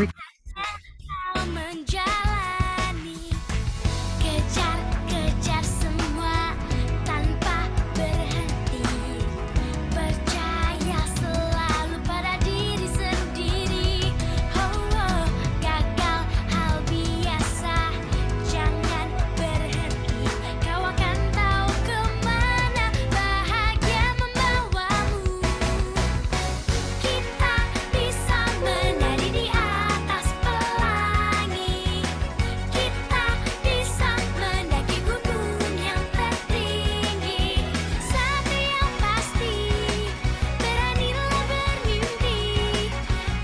Kau menjalani kejar-kejar semua tanpa berhenti. Percaya selalu pada diri sendiri. Oh, oh, gagal hal biasa, jangan berhenti. Kau akan tahu kemana bahagia membawamu. Kita bisa menari di atas pelangi. Kita bisa mendaki gunung yang tertinggi. Satu yang pasti, beranilah bermimpi.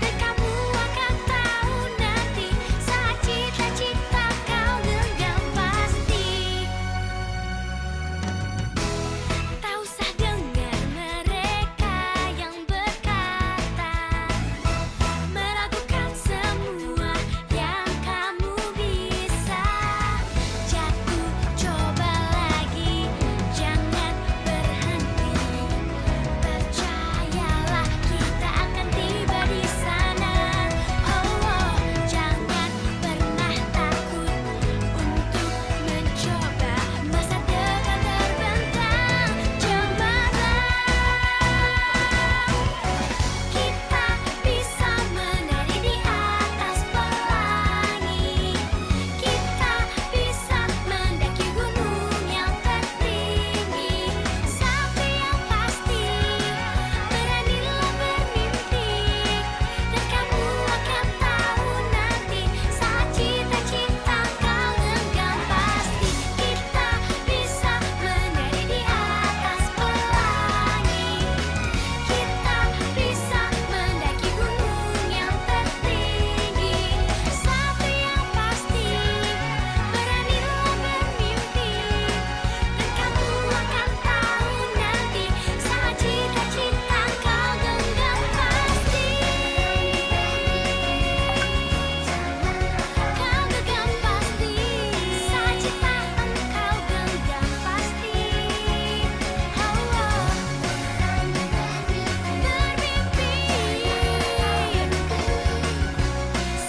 Dan kamu akan tahu nanti saat cita-cita kau genggam pasti. Tak usah dengar mereka yang berkata meragukan semua yang kamu bisa. Jatuh, coba lagi, jangan berhenti. Percayalah kita akan tiba di sana. Oh, oh, jangan pernah takut untuk mencoba. Masa depan terbentang cemerlang. Kita bisa menari di atas pelangi. Kita bisa mendaki gunung yang tertinggi. Satu yang pasti, beranilah bermimpi. Dan kamu akan tahu nanti saat cita-cita kau genggam pasti. Kita bisa menari di atas pelangi. Kita bisa mendaki gunung yang tertinggi. Satu yang pasti, beranilah bermimpi. Dan kamu akan tahu nanti saat cita-cita kau genggam pasti. Kau genggam pasti. Saat ciptaan kau genggam pasti. Oh, oh. Bermimpi.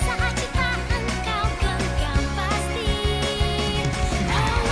Saat ciptaan kau genggam pasti. Oh,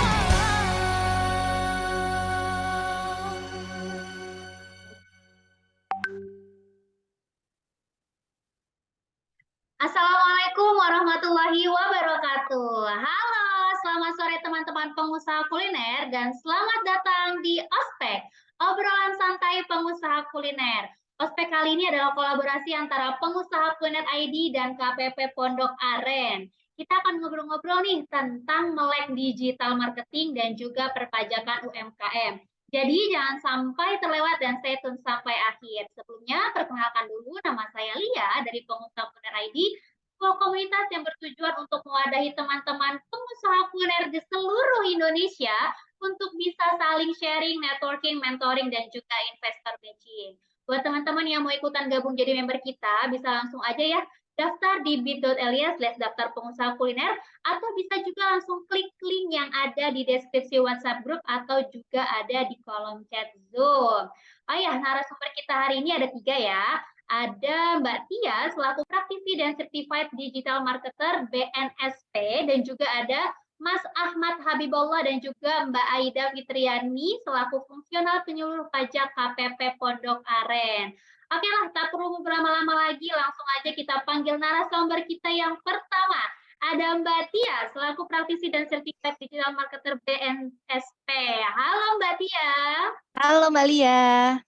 Assalamualaikum warahmatullahi wabarakatuh. Halo, selamat sore teman-teman pengusaha kuliner dan selamat datang di Ospek, obrolan santai pengusaha kuliner. Ospek kali ini adalah kolaborasi antara Pengusaha Kuliner ID dan KPP Pondok Aren. Kita akan ngobrol-ngobrol nih tentang melek digital marketing dan juga perpajakan UMKM. Jadi jangan sampai terlewat dan stay tune sampai akhir. Sebelumnya, perkenalkan dulu nama saya Lia dari Pengusaha Kuliner ID, sebuah komunitas yang bertujuan untuk mewadahi teman-teman pengusaha kuliner di seluruh Indonesia untuk bisa saling sharing, networking, mentoring, dan juga investor matching. Buat teman-teman yang mau ikutan gabung jadi member kita, bisa langsung aja ya daftar di bit.ly/daftar pengusaha kuliner, atau bisa juga langsung klik link yang ada di deskripsi WhatsApp group atau juga ada di kolom chat Zoom. Oh ya, narasumber kita hari ini ada 3 ya. Ada Mbak Tia selaku praktisi dan certified digital marketer BNSP, dan juga ada Mas Ahmad Habibullah dan juga Mbak Aida Fitriani selaku fungsional penyuluh pajak KPP Pondok Aren. Oke lah, tak perlu berlama-lama lagi, langsung aja kita panggil narasumber kita yang pertama. Ada Mbak Tia selaku praktisi dan sertifikat digital marketer BNSP. Halo Mbak Tia. Halo Mbak Lia.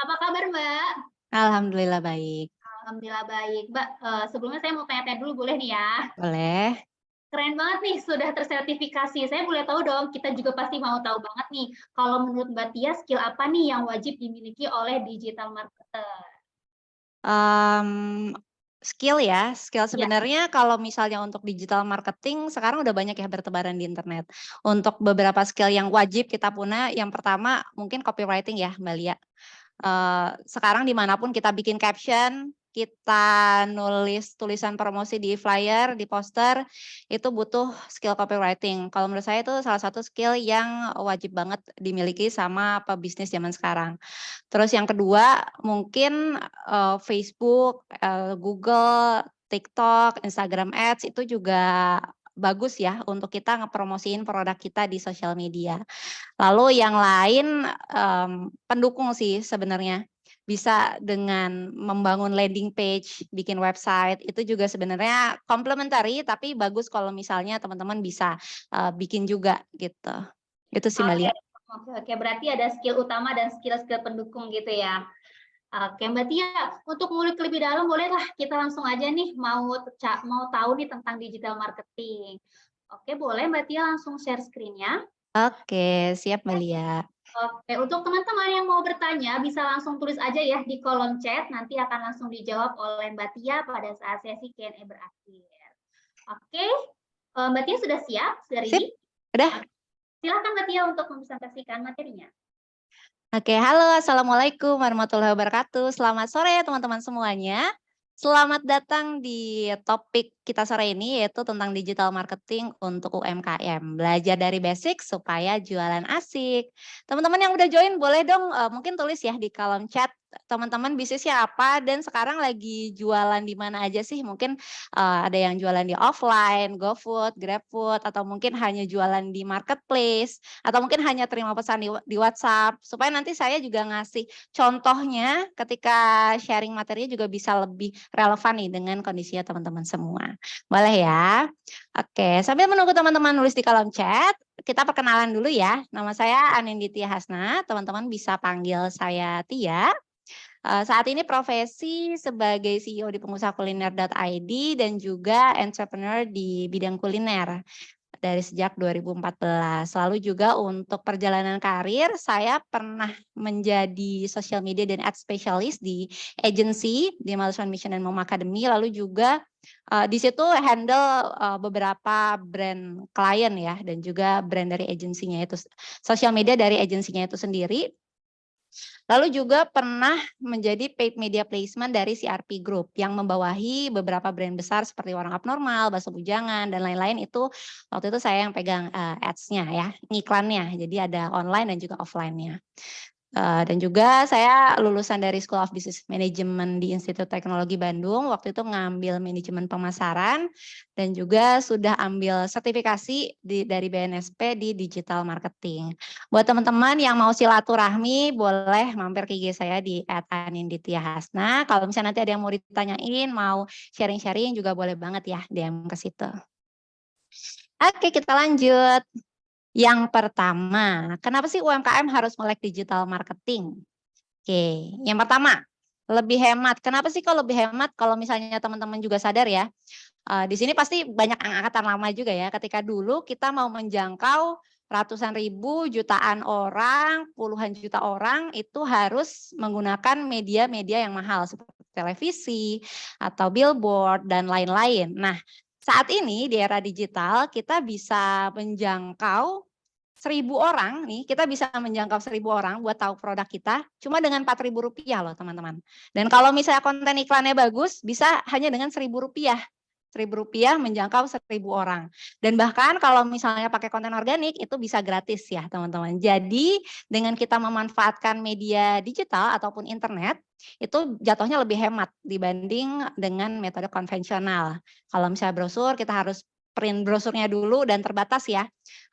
Apa kabar Mbak? Alhamdulillah baik. Alhamdulillah baik. Mbak, sebelumnya saya mau tanya-tanya dulu boleh nih ya? Boleh. Keren banget nih sudah tersertifikasi. Saya boleh tahu dong, kita juga pasti mau tahu banget nih, kalau menurut Mbak Tia skill apa nih yang wajib dimiliki oleh digital marketer? Skill ya, skill Ya, sebenarnya kalau misalnya untuk digital marketing sekarang udah banyak ya bertebaran di internet. Untuk beberapa skill yang wajib kita punya, yang pertama mungkin copywriting ya Mbak Lia. Sekarang dimanapun kita bikin caption, kita nulis tulisan promosi di flyer, di poster, itu butuh skill copywriting. Kalau menurut saya itu salah satu skill yang wajib banget dimiliki sama pebisnis zaman sekarang. Terus yang kedua mungkin Facebook, Google, TikTok, Instagram Ads itu juga bagus ya untuk kita ngepromosiin produk kita di sosial media. Lalu yang lain, pendukung sih sebenarnya. Bisa dengan membangun landing page, bikin website, itu juga sebenarnya complementary, tapi bagus kalau misalnya teman-teman bisa, bikin juga gitu. Itu sih Mbak Oke, Lia. oke, berarti ada skill utama dan skill-skill pendukung gitu ya. Oke, Mbak Tia, untuk ngulik lebih dalam bolehlah kita langsung aja nih mau tahu nih tentang digital marketing. Oke, boleh Mbak Tia langsung share screen-nya. Oke, siap Mbak Lia. Oke, untuk teman-teman yang mau bertanya bisa langsung tulis aja ya di kolom chat, nanti akan langsung dijawab oleh Mbak Tia pada saat sesi Q&A berakhir. Oke, Mbak Tia sudah siap? Sudah ready? Udah? Silakan Mbak Tia untuk mempresentasikan materinya. Oke, halo, Assalamualaikum warahmatullahi wabarakatuh. Selamat sore teman-teman semuanya. Selamat datang di topik kita sore ini yaitu tentang digital marketing untuk UMKM. Belajar dari basic supaya jualan asik. Teman-teman yang udah join boleh dong mungkin tulis ya di kolom chat teman-teman bisnisnya apa dan sekarang lagi jualan di mana aja sih? Mungkin ada yang jualan di offline, GoFood, GrabFood, atau mungkin hanya jualan di marketplace, atau mungkin hanya terima pesan di WhatsApp, supaya nanti saya juga ngasih contohnya ketika sharing materinya juga bisa lebih relevan nih dengan kondisinya teman-teman semua. Boleh ya? Oke, sambil menunggu teman-teman nulis di kolom chat, kita perkenalan dulu ya. Nama saya Anindita Hasna, teman-teman bisa panggil saya Tia. Saat ini profesi sebagai CEO di pengusahakuliner.id dan juga entrepreneur di bidang kuliner dari sejak 2014. Lalu juga untuk perjalanan karir, saya pernah menjadi social media dan ad specialist di agency di Malishwan Mission and Mom Academy. Lalu juga di situ handle beberapa brand klien ya dan juga brand dari agensinya itu, social media dari agensinya itu sendiri. Lalu juga pernah menjadi paid media placement dari CRP Group yang membawahi beberapa brand besar seperti Warung Abnormal, Bakso Bujangan, dan lain-lain itu waktu itu saya yang pegang ads-nya ya, ngiklannya. Jadi ada online dan juga offline-nya. Dan juga saya lulusan dari School of Business Management di Institut Teknologi Bandung, waktu itu ngambil manajemen pemasaran dan juga sudah ambil sertifikasi dari BNSP di digital marketing. Buat teman-teman yang mau silaturahmi boleh mampir ke IG saya di @aninditiahasna. Kalau misalnya nanti ada yang mau ditanyain, mau sharing-sharing juga boleh banget ya DM ke situ. Oke, kita lanjut. Yang pertama, kenapa sih UMKM harus melek digital marketing? Oke, yang pertama, lebih hemat. Kenapa sih kok lebih hemat? Kalau misalnya teman-teman juga sadar ya, di sini pasti banyak angkatan lama juga ya. Ketika dulu kita mau menjangkau ratusan ribu, jutaan orang, puluhan juta orang, itu harus menggunakan media-media yang mahal seperti televisi atau billboard dan lain-lain. Nah, saat ini di era digital kita bisa menjangkau 1.000 orang nih, kita bisa menjangkau 1.000 orang buat tahu produk kita cuma dengan Rp4.000 loh teman-teman. Dan kalau misalnya konten iklannya bagus, bisa hanya dengan Rp1.000. Rp1.000 menjangkau 1.000 orang. Dan bahkan kalau misalnya pakai konten organik itu bisa gratis ya teman-teman. Jadi dengan kita memanfaatkan media digital ataupun internet, itu jatuhnya lebih hemat dibanding dengan metode konvensional. Kalau misalnya brosur kita harus print brosurnya dulu dan terbatas ya.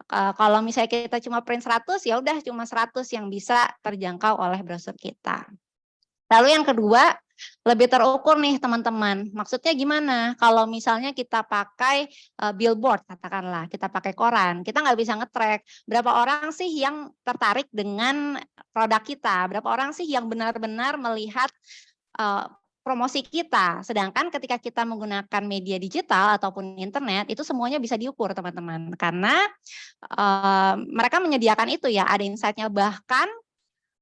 Kalau misalnya kita cuma print 100 ya udah cuma 100 yang bisa terjangkau oleh brosur kita. Lalu yang kedua, lebih terukur nih teman-teman. Maksudnya gimana? Kalau misalnya kita pakai billboard katakanlah, kita pakai koran, kita nggak bisa nge-track berapa orang sih yang tertarik dengan produk kita, berapa orang sih yang benar-benar melihat promosi kita. Sedangkan ketika kita menggunakan media digital ataupun internet, itu semuanya bisa diukur teman-teman. Karena mereka menyediakan itu ya, ada insight-nya. Bahkan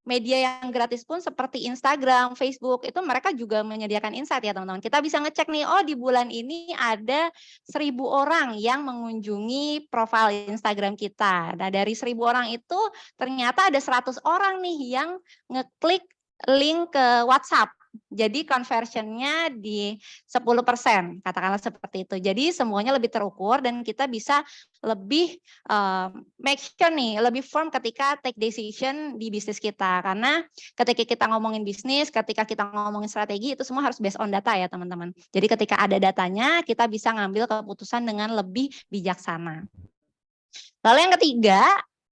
media yang gratis pun seperti Instagram, Facebook, itu mereka juga menyediakan insight ya teman-teman. Kita bisa ngecek nih, oh di bulan ini ada 1.000 orang yang mengunjungi profil Instagram kita. Nah dari 1.000 orang itu ternyata ada 100 orang nih yang ngeklik link ke WhatsApp jadi conversionnya di 10%, katakanlah seperti itu. Jadi semuanya lebih terukur dan kita bisa lebih make sure nih, lebih firm ketika take decision di bisnis kita. Karena ketika kita ngomongin bisnis, ketika kita ngomongin strategi, itu semua harus based on data ya teman-teman. Jadi ketika ada datanya, kita bisa ngambil keputusan dengan lebih bijaksana. Lalu yang ketiga,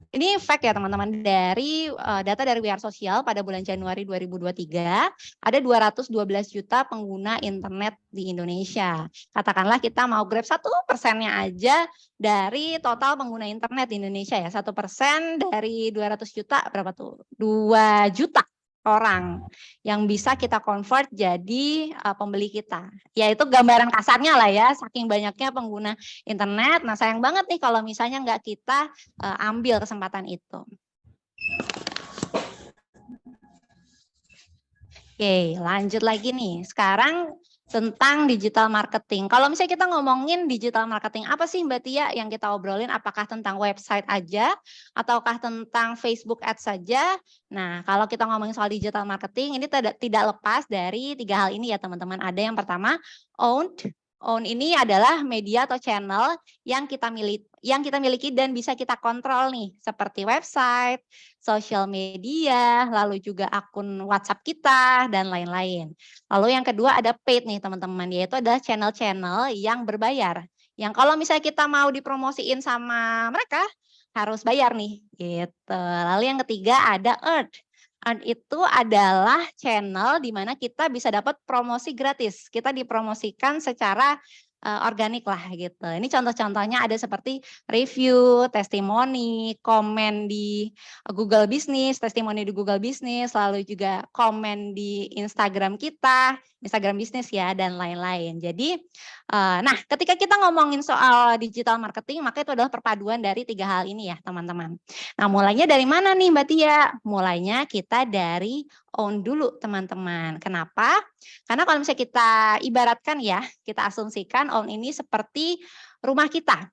ini fact ya teman-teman, dari data dari WR Sosial pada bulan Januari 2023, ada 212 juta pengguna internet di Indonesia. Katakanlah kita mau grab 1%-nya aja dari total pengguna internet di Indonesia ya. 1% dari 200 juta, berapa tuh? 2 juta orang yang bisa kita convert jadi pembeli kita. Ya itu gambaran kasarnya lah ya, saking banyaknya pengguna internet. Nah sayang banget nih kalau misalnya nggak kita ambil kesempatan itu. Oke, lanjut lagi nih. Sekarang tentang digital marketing. Kalau misalnya kita ngomongin digital marketing, apa sih Mbak Tia yang kita obrolin? Apakah tentang website aja? Ataukah tentang Facebook Ads saja? Nah, kalau kita ngomongin soal digital marketing, ini tidak lepas dari 3 hal ini ya teman-teman. Ada yang pertama, owned. Own ini adalah media atau channel yang kita miliki dan bisa kita kontrol nih, seperti website, sosial media, lalu juga akun WhatsApp kita, dan lain-lain. Lalu yang kedua ada paid nih teman-teman, yaitu adalah channel-channel yang berbayar. Yang kalau misalnya kita mau dipromosiin sama mereka, harus bayar nih. Gitu. Lalu yang ketiga ada earned. Earned itu adalah channel di mana kita bisa dapat promosi gratis. Kita dipromosikan secara organik lah gitu. Ini contoh-contohnya ada seperti review, testimoni, komen di Google Business, testimoni di Google Business, lalu juga komen di Instagram kita, Instagram Business ya, dan lain-lain. Jadi, nah ketika kita ngomongin soal digital marketing, maka itu adalah perpaduan dari 3 hal ini ya teman-teman. Nah mulainya dari mana nih Mbak Tia? Mulainya kita dari own dulu teman-teman. Kenapa? Karena kalau misalnya kita ibaratkan ya, kita asumsikan own ini seperti rumah kita.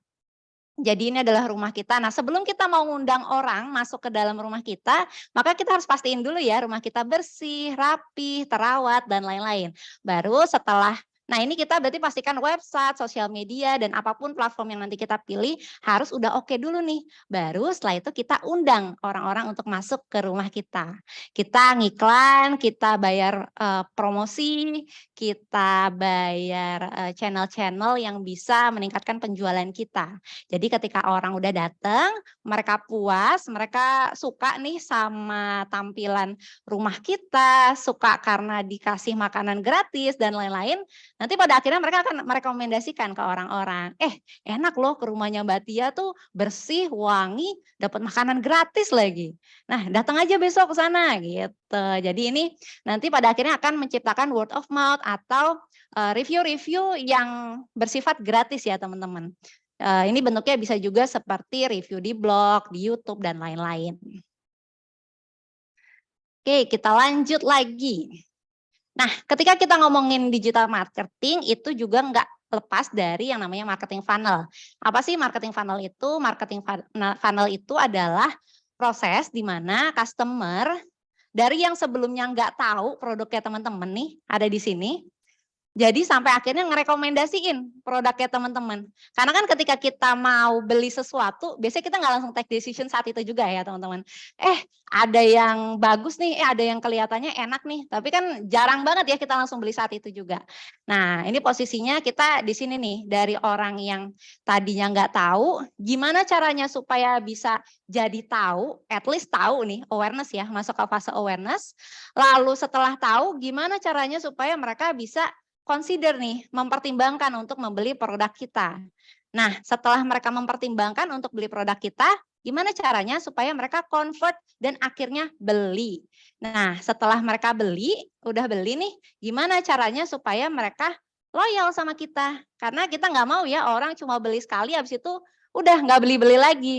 Jadi ini adalah rumah kita. Nah sebelum kita mau ngundang orang masuk ke dalam rumah kita, maka kita harus pastiin dulu ya rumah kita bersih, rapi, terawat, dan lain-lain. Baru setelah, nah ini kita berarti pastikan website, sosial media, dan apapun platform yang nanti kita pilih harus udah oke dulu nih. Baru setelah itu kita undang orang-orang untuk masuk ke rumah kita. Kita ngiklan, kita bayar promosi, kita bayar channel-channel yang bisa meningkatkan penjualan kita. Jadi ketika orang udah datang, mereka puas, mereka suka nih sama tampilan rumah kita, suka karena dikasih makanan gratis dan lain-lain. Nanti pada akhirnya mereka akan merekomendasikan ke orang-orang. Enak loh ke rumahnya Mbak Tia tuh bersih, wangi, dapat makanan gratis lagi. Nah datang aja besok ke sana gitu. Jadi ini nanti pada akhirnya akan menciptakan word of mouth atau review-review yang bersifat gratis ya teman-teman. Ini bentuknya bisa juga seperti review di blog, di YouTube, dan lain-lain. Oke, kita lanjut lagi. Nah, ketika kita ngomongin digital marketing, itu juga nggak lepas dari yang namanya marketing funnel. Apa sih marketing funnel itu? Marketing funnel itu adalah proses di mana customer dari yang sebelumnya nggak tahu produknya teman-teman nih, ada di sini, jadi sampai akhirnya ngerekomendasiin produknya teman-teman. Karena kan ketika kita mau beli sesuatu, biasanya kita nggak langsung take decision saat itu juga ya teman-teman. Ada yang bagus nih, ada yang kelihatannya enak nih. Tapi kan jarang banget ya kita langsung beli saat itu juga. Nah ini posisinya kita di sini nih, dari orang yang tadinya nggak tahu, gimana caranya supaya bisa jadi tahu, at least tahu nih, awareness ya, masuk ke fase awareness. Lalu setelah tahu, gimana caranya supaya mereka bisa consider nih, mempertimbangkan untuk membeli produk kita. Nah, setelah mereka mempertimbangkan untuk beli produk kita, gimana caranya supaya mereka convert dan akhirnya beli. Nah, setelah mereka beli, udah beli nih, gimana caranya supaya mereka loyal sama kita. Karena kita nggak mau ya orang cuma beli sekali, habis itu udah nggak beli-beli lagi.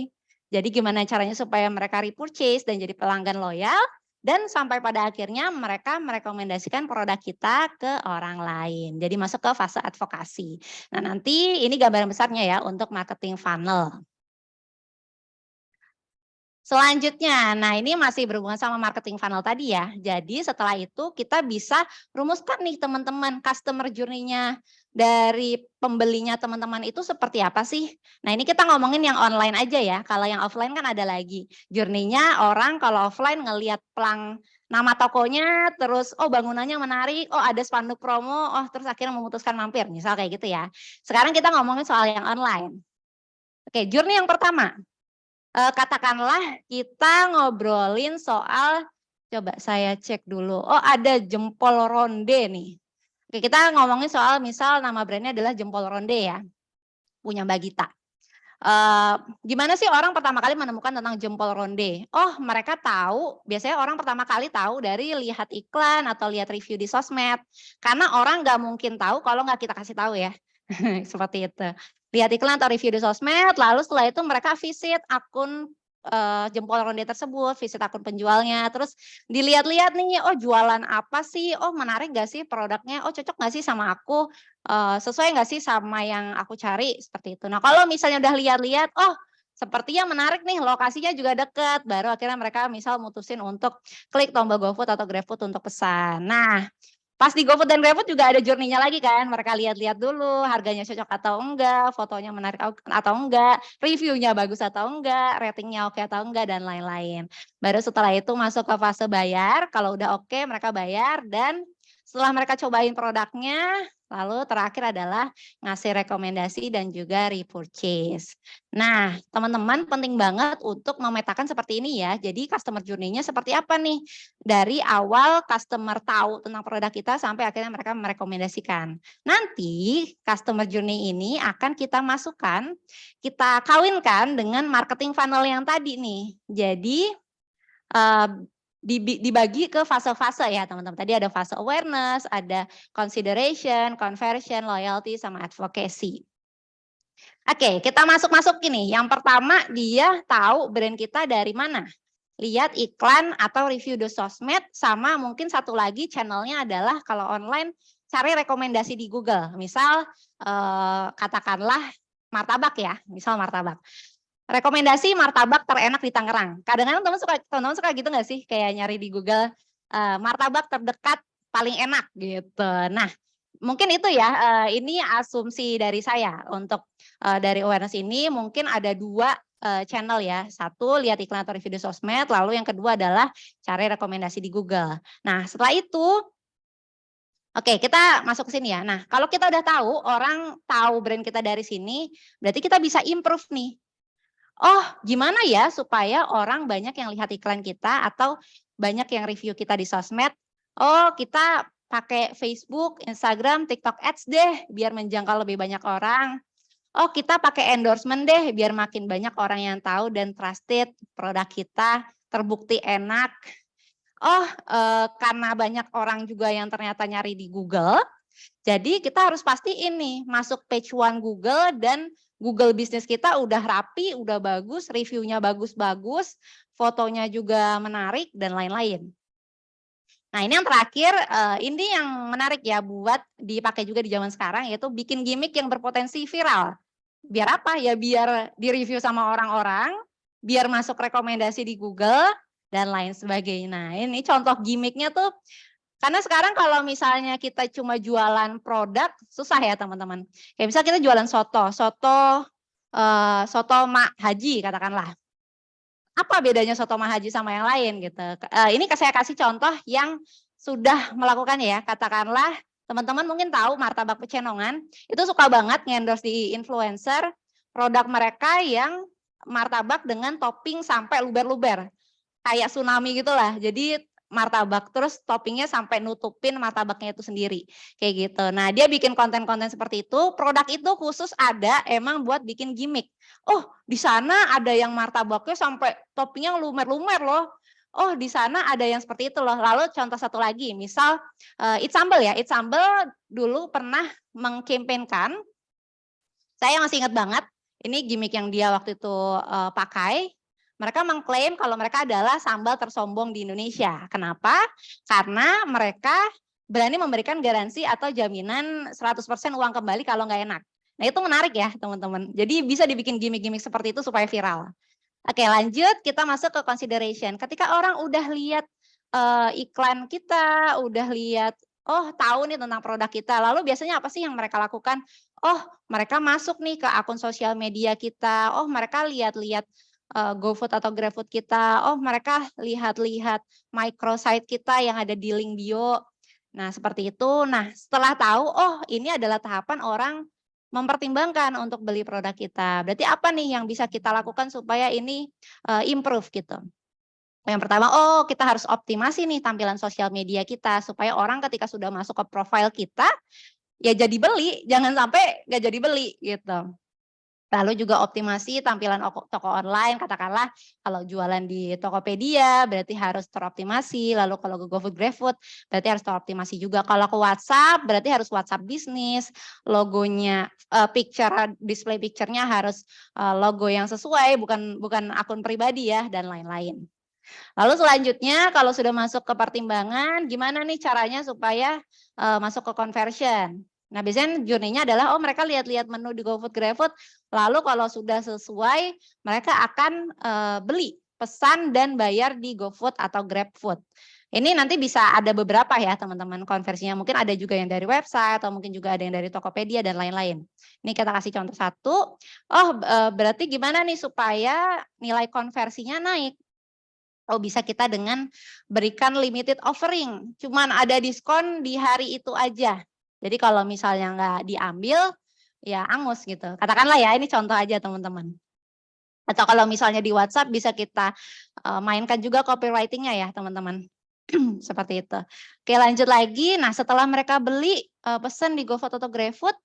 Jadi gimana caranya supaya mereka repurchase dan jadi pelanggan loyal, dan sampai pada akhirnya mereka merekomendasikan produk kita ke orang lain. Jadi masuk ke fase advokasi. Nah nanti ini gambaran besarnya ya untuk marketing funnel. Selanjutnya, nah ini masih berhubungan sama marketing funnel tadi ya. Jadi setelah itu kita bisa rumuskan nih teman-teman customer journey-nya dari pembelinya teman-teman itu seperti apa sih? Nah ini kita ngomongin yang online aja ya. Kalau yang offline kan ada lagi. Journey-nya orang kalau offline ngelihat pelang nama tokonya, terus oh bangunannya menarik, oh ada spanduk promo, oh terus akhirnya memutuskan mampir, misal kayak gitu ya. Sekarang kita ngomongin soal yang online. Oke, journey yang pertama. Katakanlah kita ngobrolin soal, coba saya cek dulu, oh ada jempol ronde nih. Oke, kita ngomongin soal misal nama brandnya adalah jempol ronde ya, punya Mbak Gita. Gimana sih orang pertama kali menemukan tentang jempol ronde? Oh mereka tahu, biasanya orang pertama kali tahu dari lihat iklan atau lihat review di sosmed. Karena orang nggak mungkin tahu kalau nggak kita kasih tahu ya, seperti itu. Lihat iklan atau review di sosmed, lalu setelah itu mereka visit akun jempol ronde tersebut, visit akun penjualnya, terus dilihat-lihat nih, oh jualan apa sih, oh menarik gak sih produknya, oh cocok gak sih sama aku, sesuai nggak sih sama yang aku cari, seperti itu. Nah kalau misalnya udah lihat-lihat, oh sepertinya menarik nih, lokasinya juga deket, baru akhirnya mereka misal mutusin untuk klik tombol GoFood atau GrabFood untuk pesan. Nah pas di GoFood dan GrabFood juga ada journey-nya lagi kan, mereka lihat-lihat dulu harganya cocok atau enggak, fotonya menarik atau enggak, reviewnya bagus atau enggak, ratingnya oke atau enggak, dan lain-lain. Baru setelah itu masuk ke fase bayar, kalau udah oke mereka bayar, dan setelah mereka cobain produknya, lalu terakhir adalah ngasih rekomendasi dan juga repurchase. Nah, teman-teman penting banget untuk memetakan seperti ini ya. Jadi customer journey-nya seperti apa nih? Dari awal customer tahu tentang produk kita sampai akhirnya mereka merekomendasikan. Nanti customer journey ini akan kita masukkan, kita kawinkan dengan marketing funnel yang tadi nih. Jadi dibagi ke fase-fase ya teman-teman. Tadi ada fase awareness, ada consideration, conversion, loyalty, sama advocacy. Oke, kita masuk-masuk ini. Yang pertama dia tahu brand kita dari mana. Lihat iklan atau review di sosmed, sama mungkin satu lagi channelnya adalah kalau online cari rekomendasi di Google. Misal katakanlah martabak ya, misal martabak. Rekomendasi martabak terenak di Tangerang. Kadang-kadang teman-teman suka gitu nggak sih, kayak nyari di Google martabak terdekat paling enak gitu. Nah, mungkin itu ya, ini asumsi dari saya untuk dari awareness ini mungkin ada dua channel ya. Satu lihat iklan atau review di sosmed, lalu yang kedua adalah cari rekomendasi di Google. Nah, setelah itu oke, kita masuk ke sini ya. Nah, kalau kita udah tahu, orang tahu brand kita dari sini, berarti kita bisa improve nih. Oh, gimana ya supaya orang banyak yang lihat iklan kita atau banyak yang review kita di sosmed? Oh, kita pakai Facebook, Instagram, TikTok Ads deh biar menjangkau lebih banyak orang. Oh, kita pakai endorsement deh biar makin banyak orang yang tahu dan trusted produk kita, terbukti enak. Oh, karena banyak orang juga yang ternyata nyari di Google, jadi kita harus pastiin nih masuk page one Google dan Google bisnis kita udah rapi, udah bagus, reviewnya bagus-bagus, fotonya juga menarik dan lain-lain. Nah ini yang terakhir, ini yang menarik ya buat dipakai juga di zaman sekarang, yaitu bikin gimmick yang berpotensi viral. Biar apa? Ya biar di-review sama orang-orang, biar masuk rekomendasi di Google, dan lain sebagainya. Nah ini contoh gimmicknya tuh, karena sekarang kalau misalnya kita cuma jualan produk, susah ya teman-teman. Kayak misal kita jualan soto Mak Haji katakanlah. Apa bedanya soto Mak Haji sama yang lain gitu. Ini saya kasih contoh yang sudah melakukan ya. Katakanlah teman-teman mungkin tahu martabak Pecenongan, itu suka banget ngendorse di influencer produk mereka yang martabak dengan topping sampai luber-luber. Kayak tsunami gitulah. Jadi martabak terus toppingnya sampai nutupin martabaknya itu sendiri kayak gitu. Nah dia bikin konten-konten seperti itu, produk itu khusus ada emang buat bikin gimmick. Oh di sana ada yang martabaknya sampai toppingnya lumer-lumer loh. Oh di sana ada yang seperti itu loh. Lalu contoh satu lagi, misal It's Sambal ya. It's Sambal dulu pernah mengkampanyekan, saya masih ingat banget, ini gimmick yang dia waktu itu pakai. Mereka mengklaim kalau mereka adalah sambal tersombong di Indonesia. Kenapa? Karena mereka berani memberikan garansi atau jaminan 100% uang kembali kalau nggak enak. Nah itu menarik ya teman-teman. Jadi bisa dibikin gimmick-gimmick seperti itu supaya viral. Oke, lanjut kita masuk ke consideration. Ketika orang udah lihat iklan kita, udah lihat, oh tahu nih tentang produk kita, lalu biasanya apa sih yang mereka lakukan? Oh, mereka masuk nih ke akun sosial media kita, oh mereka lihat-lihat GoFood atau GrabFood kita, oh mereka lihat-lihat microsite kita yang ada di link bio. Nah, seperti itu. Nah, setelah tahu, oh ini adalah tahapan orang mempertimbangkan untuk beli produk kita. Berarti apa nih yang bisa kita lakukan supaya ini improve gitu. Yang pertama, oh kita harus optimasi nih tampilan sosial media kita supaya orang ketika sudah masuk ke profile kita ya jadi beli, jangan sampai nggak jadi beli gitu. Lalu juga optimasi tampilan toko online, katakanlah kalau jualan di Tokopedia berarti harus teroptimasi, lalu kalau ke GoFood, GrabFood berarti harus teroptimasi juga. Kalau ke WhatsApp berarti harus WhatsApp bisnis, logonya display picture-nya harus logo yang sesuai, bukan akun pribadi ya, dan lain-lain. Lalu selanjutnya kalau sudah masuk ke pertimbangan, gimana nih caranya supaya masuk ke conversion? Nah, biasanya journey-nya adalah mereka lihat-lihat menu di GoFood, GrabFood, lalu kalau sudah sesuai mereka akan beli, pesan dan bayar di GoFood atau GrabFood. Ini nanti bisa ada beberapa ya teman-teman konversinya, mungkin ada juga yang dari website atau mungkin juga ada yang dari Tokopedia dan lain-lain. Ini kita kasih contoh satu. Berarti gimana nih supaya nilai konversinya naik? Oh, bisa kita dengan berikan limited offering, cuman ada diskon di hari itu aja. Jadi kalau misalnya nggak diambil, ya angus gitu. Katakanlah ya, ini contoh aja teman-teman. Atau kalau misalnya di WhatsApp bisa kita mainkan juga copywriting-nya ya teman-teman. Seperti itu. Oke, lanjut lagi. Nah, setelah mereka beli pesan di GoFood atau GrabFood,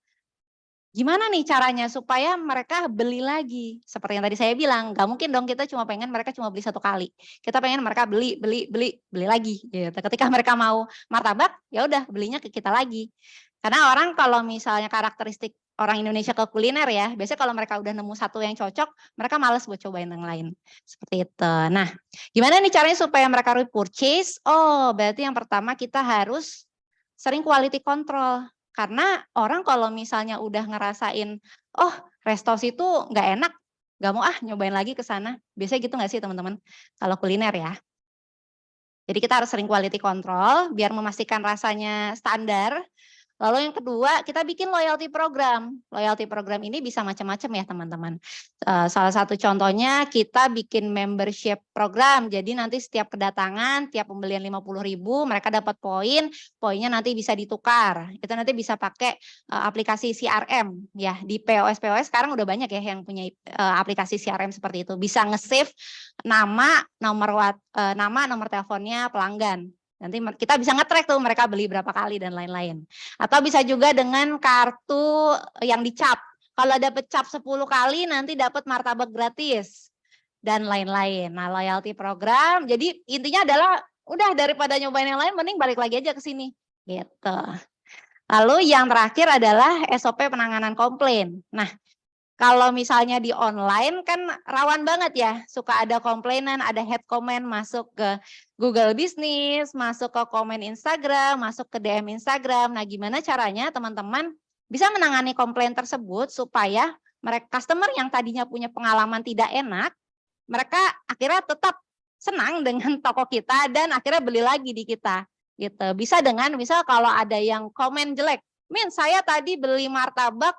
gimana nih caranya supaya mereka beli lagi? Seperti yang tadi saya bilang, nggak mungkin dong kita cuma pengen mereka cuma beli satu kali. Kita pengen mereka beli lagi gitu. Ketika mereka mau martabak, ya udah belinya ke kita lagi. Karena orang kalau misalnya karakteristik orang Indonesia ke kuliner ya, biasanya kalau mereka udah nemu satu yang cocok, mereka males buat cobain yang lain. Seperti itu. Nah, gimana nih caranya supaya mereka repurchase? Oh, berarti yang pertama kita harus sering quality control. Karena orang kalau misalnya udah ngerasain, oh resto situ nggak enak, nggak mau nyobain lagi ke sana. Biasanya gitu nggak sih teman-teman? Kalau kuliner ya. Jadi kita harus sering quality control biar memastikan rasanya standar. Lalu yang kedua, kita bikin loyalty program. Loyalty program ini bisa macam-macam ya teman-teman. Salah satu contohnya kita bikin membership program. Jadi nanti setiap kedatangan, tiap pembelian 50.000, mereka dapat poin. Poinnya nanti bisa ditukar. Itu nanti bisa pakai aplikasi CRM ya. Di POS sekarang udah banyak ya yang punya aplikasi CRM seperti itu. Bisa nge-save nama, nomor teleponnya pelanggan. Nanti kita bisa nge-track tuh mereka beli berapa kali dan lain-lain. Atau bisa juga dengan kartu yang dicap. Kalau dapat cap 10 kali nanti dapat martabak gratis dan lain-lain. Nah, loyalty program. Jadi intinya adalah udah daripada nyobain yang lain mending balik lagi aja ke sini. Gitu. Lalu yang terakhir adalah SOP penanganan komplain. Nah, kalau misalnya di online kan rawan banget ya, suka ada komplainan, ada head comment masuk ke Google Business, masuk ke komen Instagram, masuk ke DM Instagram. Nah, gimana caranya teman-teman bisa menangani komplain tersebut supaya mereka customer yang tadinya punya pengalaman tidak enak, mereka akhirnya tetap senang dengan toko kita dan akhirnya beli lagi di kita. Gitu. Bisa dengan misal kalau ada yang komen jelek, Min saya tadi beli martabak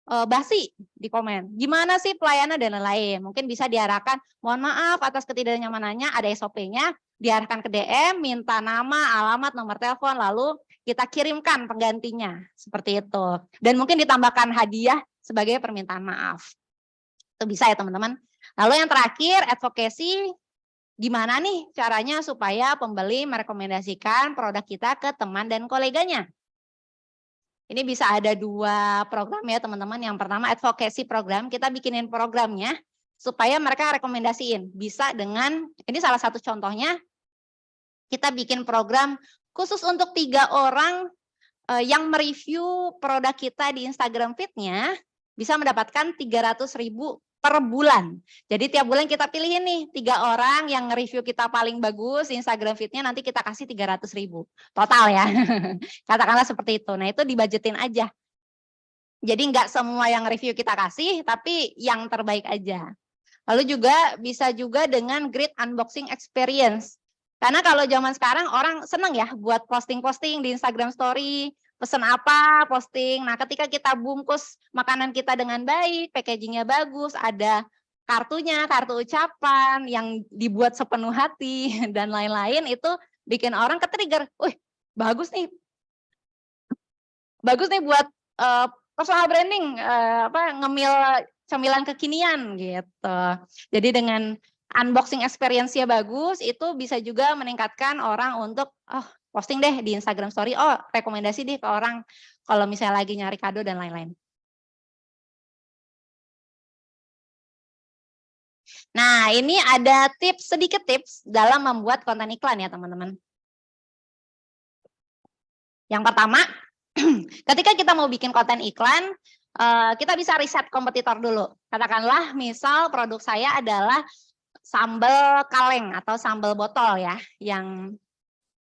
basi di komen. Gimana sih pelayanan dan lain-lain. Mungkin bisa diarahkan, mohon maaf atas ketidaknyamanannya, ada SOP-nya, diarahkan ke DM, minta nama, alamat, nomor telepon, lalu kita kirimkan penggantinya. Seperti itu. Dan mungkin ditambahkan hadiah sebagai permintaan maaf. Itu bisa ya teman-teman. Lalu yang terakhir, advocacy. Gimana nih caranya supaya pembeli merekomendasikan produk kita ke teman dan koleganya? Ini bisa ada 2 program ya teman-teman. Yang pertama advocacy program, kita bikinin programnya supaya mereka rekomendasiin. Bisa dengan, ini salah satu contohnya, kita bikin program khusus untuk 3 orang yang mereview produk kita di Instagram feed-nya, bisa mendapatkan 300.000 per bulan. Jadi tiap bulan kita pilihin nih 3 orang yang nge-review kita paling bagus di Instagram feed-nya, nanti kita kasih 300.000 total ya. Katakanlah seperti itu. Nah, itu dibudgetin aja. Jadi nggak semua yang review kita kasih, tapi yang terbaik aja. Lalu juga bisa juga dengan great unboxing experience. Karena kalau zaman sekarang orang seneng ya buat posting-posting di Instagram Story, pesen apa, posting. Nah, ketika kita bungkus makanan kita dengan baik, packagingnya bagus, ada kartunya, kartu ucapan yang dibuat sepenuh hati dan lain-lain, itu bikin orang ke-trigger. Wih, bagus nih buat personal branding, ngemil camilan kekinian gitu. Jadi dengan unboxing experience-nya bagus, itu bisa juga meningkatkan orang untuk, oh posting deh di Instagram Story, oh rekomendasi deh ke orang kalau misalnya lagi nyari kado dan lain-lain. Nah, ini ada sedikit tips dalam membuat konten iklan ya teman-teman. Yang pertama, ketika kita mau bikin konten iklan, kita bisa riset kompetitor dulu. Katakanlah misal produk saya adalah sambal kaleng atau sambal botol ya, yang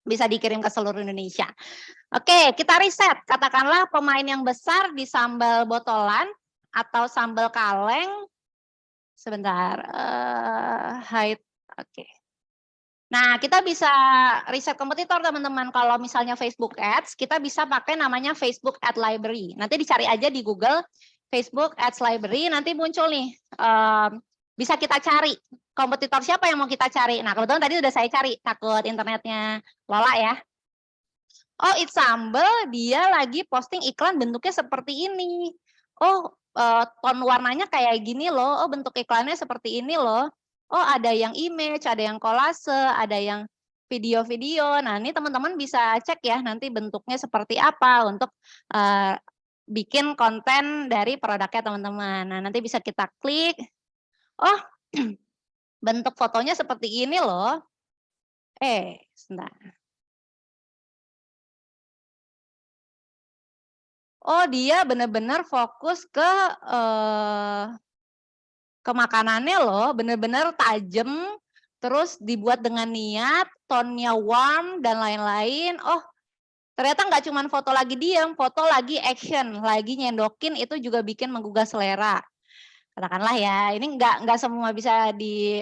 bisa dikirim ke seluruh Indonesia. Oke, kita riset. Katakanlah pemain yang besar di sambal botolan atau sambal kaleng. Sebentar, oke. Nah, kita bisa riset kompetitor teman-teman. Kalau misalnya Facebook Ads, kita bisa pakai namanya Facebook Ad Library. Nanti dicari aja di Google Facebook Ads Library, nanti muncul nih. Bisa kita cari kompetitor siapa yang mau kita cari. Nah, kebetulan tadi udah saya cari, takut internetnya Lola ya. Oh, It's Sambal, dia lagi posting iklan bentuknya seperti ini. Oh, tone warnanya kayak gini loh. Oh, bentuk iklannya seperti ini loh. Oh, ada yang image, ada yang kolase, ada yang video-video. Nah, ini teman-teman bisa cek ya nanti bentuknya seperti apa untuk bikin konten dari produknya teman-teman. Nah, nanti bisa kita klik. Oh, bentuk fotonya seperti ini loh. Sebentar. Oh, dia benar-benar fokus ke makanannya loh, benar-benar tajam, terus dibuat dengan niat, tone-nya warm dan lain-lain. Oh, ternyata nggak cuma foto lagi diam, foto lagi action, lagi nyendokin, itu juga bikin menggugah selera. Katakanlah ya, ini nggak semua bisa di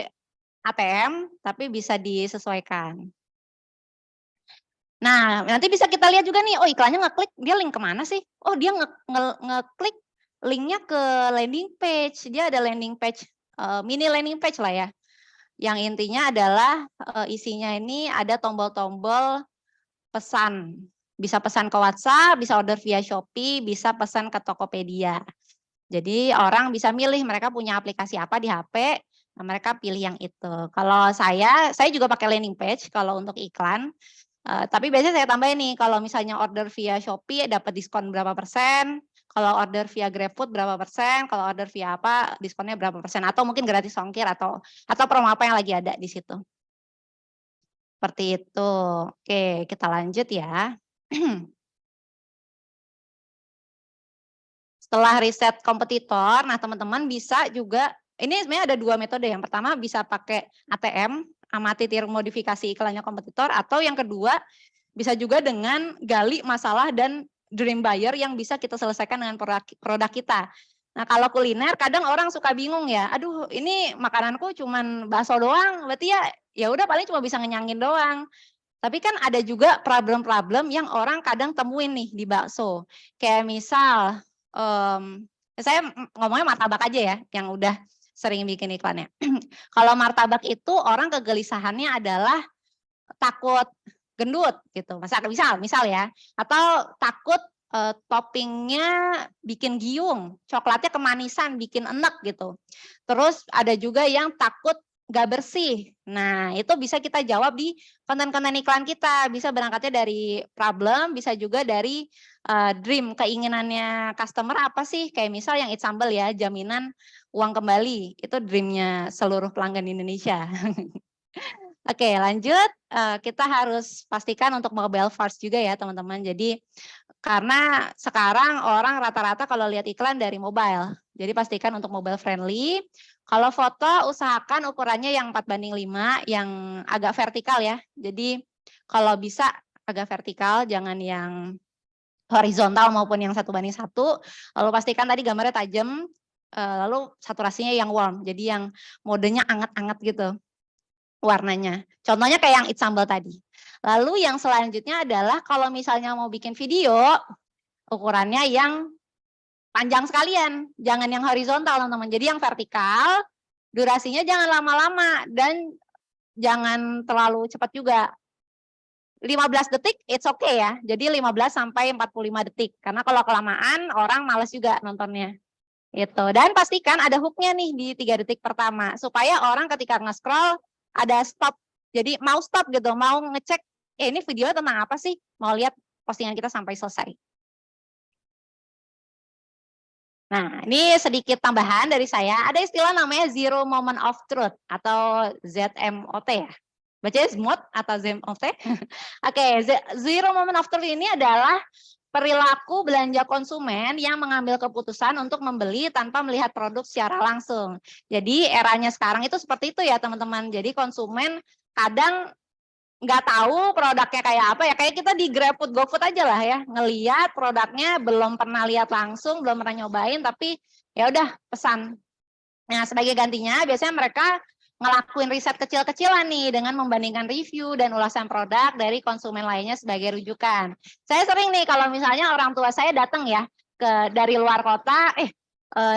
ATM, tapi bisa disesuaikan. Nah, nanti bisa kita lihat juga nih, oh iklannya ngeklik, dia link kemana sih? Oh, dia ngeklik linknya ke landing page. Dia ada landing page, mini landing page lah ya. Yang intinya adalah isinya ini ada tombol-tombol pesan. Bisa pesan ke WhatsApp, bisa order via Shopee, bisa pesan ke Tokopedia. Jadi orang bisa milih mereka punya aplikasi apa di HP, nah mereka pilih yang itu. Kalau saya juga pakai landing page kalau untuk iklan. Tapi biasanya saya tambahin nih, kalau misalnya order via Shopee dapat diskon berapa persen, kalau order via GrabFood berapa persen, kalau order via apa diskonnya berapa persen, atau mungkin gratis ongkir atau promo apa yang lagi ada di situ. Seperti itu. Oke, kita lanjut ya. Setelah riset kompetitor, nah teman-teman bisa juga, ini sebenarnya ada 2 metode. Yang pertama bisa pakai ATM, amati tiru modifikasi iklannya kompetitor, atau yang kedua bisa juga dengan gali masalah dan dream buyer yang bisa kita selesaikan dengan produk kita. Nah, kalau kuliner kadang orang suka bingung ya, aduh ini makananku cuman bakso doang, berarti ya udah paling cuma bisa ngenyangin doang. Tapi kan ada juga problem-problem yang orang kadang temuin nih di bakso. Kayak misal, saya ngomongnya martabak aja ya, yang udah sering bikin iklannya. Kalau martabak itu orang kegelisahannya adalah takut gendut gitu, misal ya, atau takut toppingnya bikin giung, coklatnya kemanisan, bikin enek gitu. Terus ada juga yang takut nggak bersih. Nah, itu bisa kita jawab di konten-konten iklan kita. Bisa berangkatnya dari problem, bisa juga dari dream, keinginannya customer apa sih? Kayak misal yang It's Sambal ya, jaminan uang kembali. Itu dreamnya seluruh pelanggan Indonesia. Oke, lanjut. Kita harus pastikan untuk mobile first juga ya teman-teman. Jadi karena sekarang orang rata-rata kalau lihat iklan dari mobile. Jadi pastikan untuk mobile friendly. Kalau foto usahakan ukurannya yang 4:5, yang agak vertikal ya. Jadi kalau bisa agak vertikal, jangan yang horizontal maupun yang 1:1. Lalu pastikan tadi gambarnya tajam. lalu saturasinya yang warm, jadi yang modenya anget-anget gitu warnanya. Contohnya kayak yang It's Sambal tadi. Lalu yang selanjutnya adalah kalau misalnya mau bikin video, ukurannya yang panjang sekalian, jangan yang horizontal teman-teman. Jadi yang vertikal, durasinya jangan lama-lama dan jangan terlalu cepat juga. 15 detik it's okay ya. Jadi 15 sampai 45 detik. Karena kalau kelamaan orang males juga nontonnya. Itu. Dan pastikan ada hooknya nih di 3 detik pertama supaya orang ketika nge-scroll ada stop. Jadi mau stop gitu, mau ngecek ini video tentang apa sih? Mau lihat postingan kita sampai selesai. Nah, ini sedikit tambahan dari saya. Ada istilah namanya Zero Moment of Truth atau ZMOT ya. Bacanya ZMOT atau ZMOT? Oke, Zero Moment of Truth ini adalah perilaku belanja konsumen yang mengambil keputusan untuk membeli tanpa melihat produk secara langsung. Jadi eranya sekarang itu seperti itu ya teman-teman. Jadi konsumen kadang nggak tahu produknya kayak apa ya, kayak kita di GrabFood, GoFood aja lah ya, ngeliat produknya belum pernah lihat langsung, belum pernah nyobain, tapi ya udah pesan. Nah, sebagai gantinya biasanya mereka ngelakuin riset kecil-kecilan nih dengan membandingkan review dan ulasan produk dari konsumen lainnya sebagai rujukan. Saya sering nih kalau misalnya orang tua saya datang ya dari luar kota,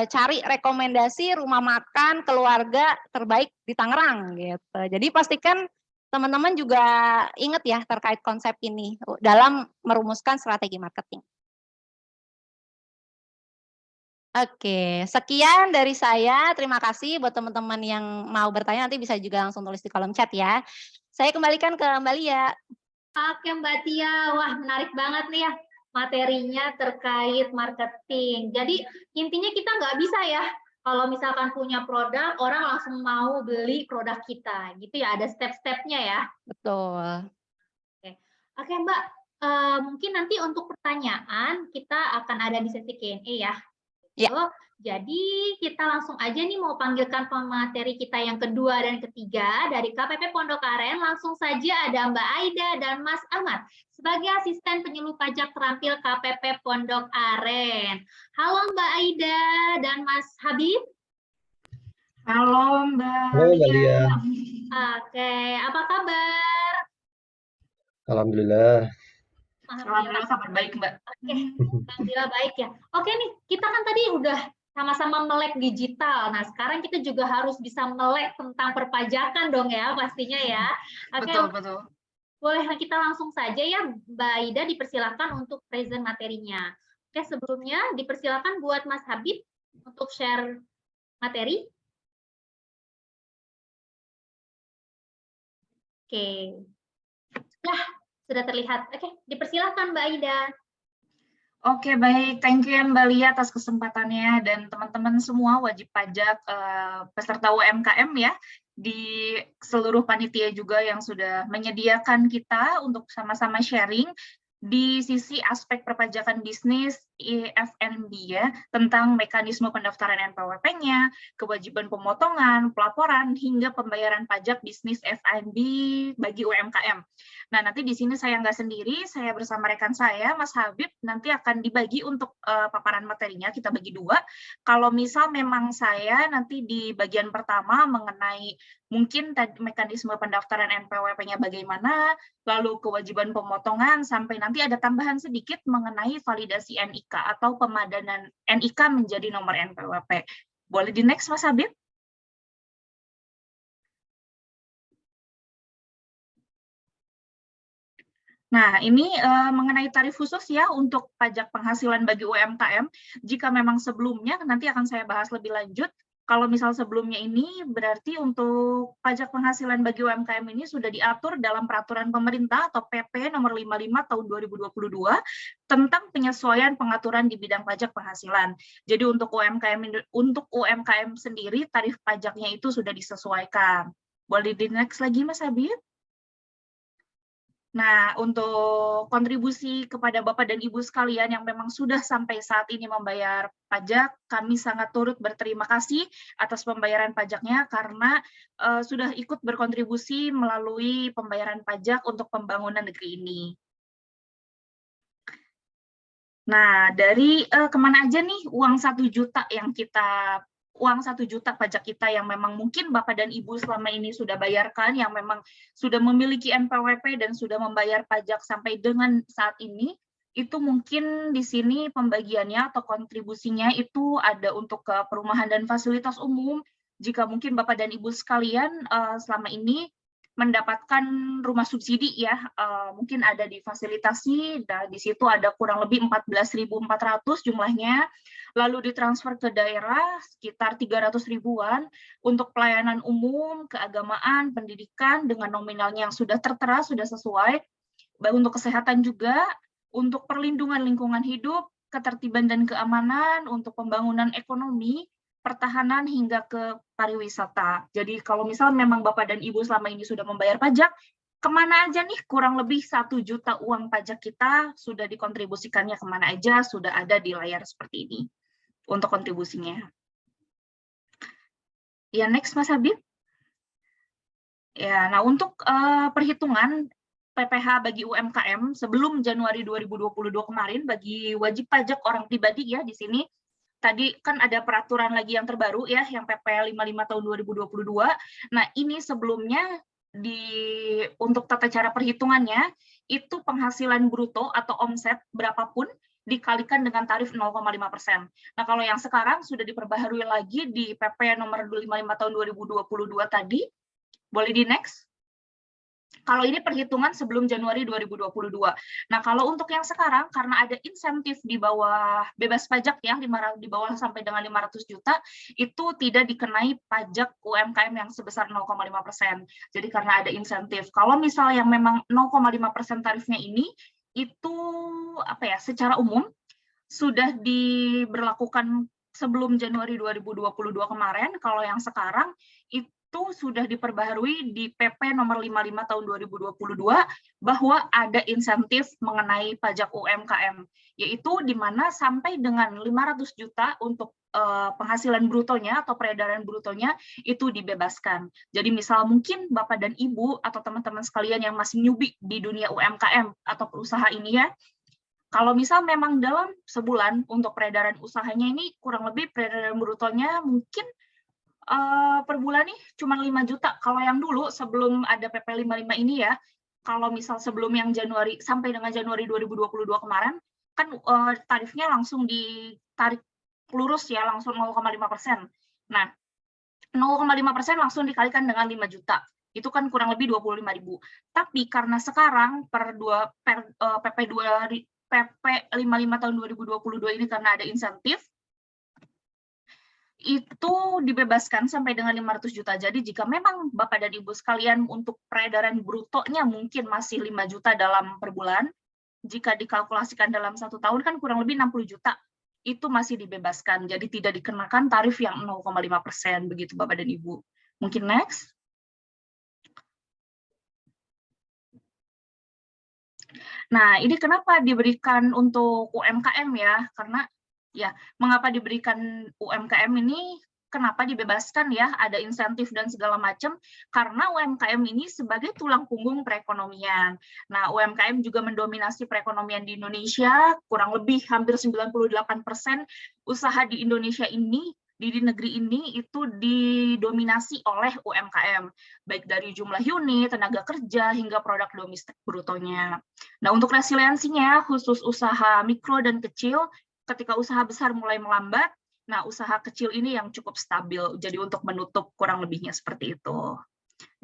cari rekomendasi rumah makan keluarga terbaik di Tangerang gitu. Jadi pastikan teman-teman juga ingat ya terkait konsep ini dalam merumuskan strategi marketing. Oke, sekian dari saya. Terima kasih buat teman-teman yang mau bertanya, nanti bisa juga langsung tulis di kolom chat ya. Saya kembalikan ke Mbak Lia. Oke Mbak Tia, wah menarik banget nih ya materinya terkait marketing. Jadi intinya kita nggak bisa ya, kalau misalkan punya produk, orang langsung mau beli produk kita. Gitu ya, ada step-stepnya ya. Betul. Oke Mbak, mungkin nanti untuk pertanyaan kita akan ada di sesi Q&A ya. Ya. Jadi kita langsung aja nih mau panggilkan pemateri kita yang kedua dan ketiga dari KPP Pondok Aren. Langsung saja ada Mbak Aida dan Mas Ahmad sebagai asisten penyuluh pajak terampil KPP Pondok Aren. Halo Mbak Aida dan Mas Habib. Halo Mbak Lia. Oke, apa kabar? Alhamdulillah. Alhamdulillah kabar baik Mbak. Oke, alhamdulillah baik ya. Oke nih, kita kan tadi udah sama-sama melek digital. Nah, sekarang kita juga harus bisa melek tentang perpajakan dong ya, pastinya ya. Oke, betul. boleh kita langsung saja ya, Mbak Aida dipersilakan untuk present materinya. Oke, sebelumnya dipersilakan buat Mas Habib untuk share materi. Oke, sudah terlihat. Oke, dipersilakan Mbak Aida. Oke, baik. Thank you ya Mbak Lia atas kesempatannya dan teman-teman semua wajib pajak peserta UMKM ya di seluruh panitia juga yang sudah menyediakan kita untuk sama-sama sharing di sisi aspek perpajakan bisnis FNB ya, tentang mekanisme pendaftaran NPWP-nya, kewajiban pemotongan, pelaporan, hingga pembayaran pajak bisnis FNB bagi UMKM. Nah, nanti di sini saya nggak sendiri, saya bersama rekan saya, Mas Habib, nanti akan dibagi untuk paparan materinya, kita bagi dua. Kalau misal memang saya nanti di bagian pertama mengenai mungkin mekanisme pendaftaran NPWP-nya bagaimana, lalu kewajiban pemotongan, sampai nanti ada tambahan sedikit mengenai validasi NIK atau pemadanan NIK menjadi nomor NPWP. Boleh di next, Mas Habib? Nah, ini mengenai tarif khusus ya untuk pajak penghasilan bagi UMKM. Jika memang sebelumnya, nanti akan saya bahas lebih lanjut. Kalau misal sebelumnya ini berarti untuk pajak penghasilan bagi UMKM ini sudah diatur dalam peraturan pemerintah atau PP nomor 55 tahun 2022 tentang penyesuaian pengaturan di bidang pajak penghasilan. Jadi untuk UMKM sendiri tarif pajaknya itu sudah disesuaikan. Boleh di next lagi Mas Habib? Nah, untuk kontribusi kepada Bapak dan Ibu sekalian yang memang sudah sampai saat ini membayar pajak, kami sangat turut berterima kasih atas pembayaran pajaknya karena sudah ikut berkontribusi melalui pembayaran pajak untuk pembangunan negeri ini. Nah, dari kemana aja nih uang 1 juta pajak kita yang memang mungkin Bapak dan Ibu selama ini sudah bayarkan, yang memang sudah memiliki NPWP dan sudah membayar pajak sampai dengan saat ini, itu mungkin di sini pembagiannya atau kontribusinya itu ada untuk ke perumahan dan fasilitas umum. Jika mungkin Bapak dan Ibu sekalian selama ini mendapatkan rumah subsidi ya, mungkin ada di fasilitasi, dan di situ ada kurang lebih 14.400 jumlahnya, lalu ditransfer ke daerah sekitar 300 ribuan untuk pelayanan umum, keagamaan, pendidikan dengan nominalnya yang sudah tertera, sudah sesuai, untuk kesehatan juga, untuk perlindungan lingkungan hidup, ketertiban dan keamanan, untuk pembangunan ekonomi, pertahanan hingga ke pariwisata. Jadi kalau misal memang Bapak dan Ibu selama ini sudah membayar pajak, kemana aja nih kurang lebih 1 juta uang pajak kita sudah dikontribusikannya kemana aja, sudah ada di layar seperti ini untuk kontribusinya. Ya, next Mas Habib. Ya, nah untuk perhitungan PPh bagi UMKM sebelum Januari 2022 kemarin bagi wajib pajak orang pribadi ya di sini. Tadi kan ada peraturan lagi yang terbaru ya, yang PP 55 tahun 2022. Nah, ini sebelumnya untuk tata cara perhitungannya, itu penghasilan bruto atau omset berapapun dikalikan dengan tarif 0,5%. Nah, kalau yang sekarang sudah diperbaharui lagi di PP nomor 55 tahun 2022 tadi, boleh di next? Kalau ini perhitungan sebelum Januari 2022. Nah, kalau untuk yang sekarang, karena ada insentif di bawah bebas pajak ya, di bawah sampai dengan 500 juta, itu tidak dikenai pajak UMKM yang sebesar 0,5%. Jadi karena ada insentif. Kalau misal yang memang 0,5% tarifnya ini, itu secara umum sudah diberlakukan sebelum Januari 2022 kemarin. Kalau yang sekarang itu sudah diperbaharui di PP nomor 55 tahun 2022 bahwa ada insentif mengenai pajak UMKM, yaitu di mana sampai dengan 500 juta untuk penghasilan brutonya atau peredaran brutonya itu dibebaskan. Jadi misal mungkin Bapak dan Ibu atau teman-teman sekalian yang masih newbie di dunia UMKM atau perusahaan ini ya, kalau misal memang dalam sebulan untuk peredaran usahanya ini kurang lebih peredaran brutonya mungkin per bulan nih cuma 5 juta. Kalau yang dulu sebelum ada PP 55 ini ya, kalau misal sebelum yang Januari sampai dengan Januari 2022 kemarin, kan tarifnya langsung ditarik lurus ya, langsung 0,5%. Nah, 0,5% langsung dikalikan dengan 5 juta. Itu kan kurang lebih 25.000. Tapi karena sekarang PP 55 tahun 2022 ini karena ada insentif, itu dibebaskan sampai dengan 500 juta. Jadi jika memang Bapak dan Ibu sekalian untuk peredaran brutonya mungkin masih 5 juta dalam per bulan, jika dikalkulasikan dalam 1 tahun kan kurang lebih 60 juta, itu masih dibebaskan. Jadi tidak dikenakan tarif yang 0,5%, begitu Bapak dan Ibu. Mungkin next. Nah, ini kenapa diberikan untuk UMKM ya? Karena ya, mengapa diberikan UMKM ini, kenapa dibebaskan ya, ada insentif dan segala macam, karena UMKM ini sebagai tulang punggung perekonomian. Nah, UMKM juga mendominasi perekonomian di Indonesia, kurang lebih hampir 98% usaha di Indonesia ini, di negeri ini itu didominasi oleh UMKM, baik dari jumlah unit, tenaga kerja, hingga produk domestik brutonya. Nah, untuk resiliensinya, khusus usaha mikro dan kecil, ketika usaha besar mulai melambat, nah usaha kecil ini yang cukup stabil, jadi untuk menutup kurang lebihnya seperti itu.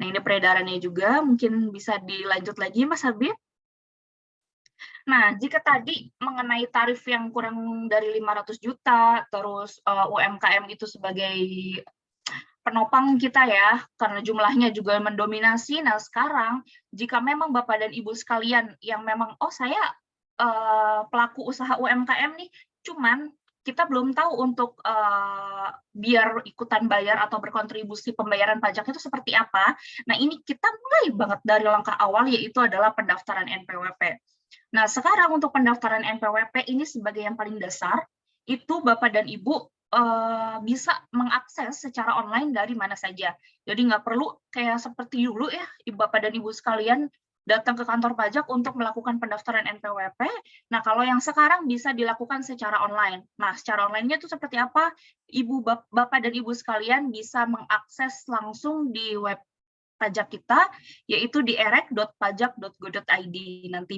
Nah, ini peredarannya juga, mungkin bisa dilanjut lagi Mas Habib. Nah, jika tadi mengenai tarif yang kurang dari 500 juta, terus UMKM itu sebagai penopang kita ya, karena jumlahnya juga mendominasi. Nah, sekarang jika memang Bapak dan Ibu sekalian yang memang, oh saya pelaku usaha UMKM nih, cuman kita belum tahu untuk biar ikutan bayar atau berkontribusi pembayaran pajak itu seperti apa. Nah, ini kita mulai banget dari langkah awal, yaitu adalah pendaftaran NPWP. Nah, sekarang untuk pendaftaran NPWP ini sebagai yang paling dasar, itu Bapak dan Ibu bisa mengakses secara online dari mana saja. Jadi nggak perlu kayak seperti dulu ya, Bapak dan Ibu sekalian, datang ke kantor pajak untuk melakukan pendaftaran NPWP. Nah, kalau yang sekarang bisa dilakukan secara online. Nah, secara online-nya itu seperti apa? Bapak dan Ibu sekalian bisa mengakses langsung di web pajak kita, yaitu di erek.pajak.go.id. Nanti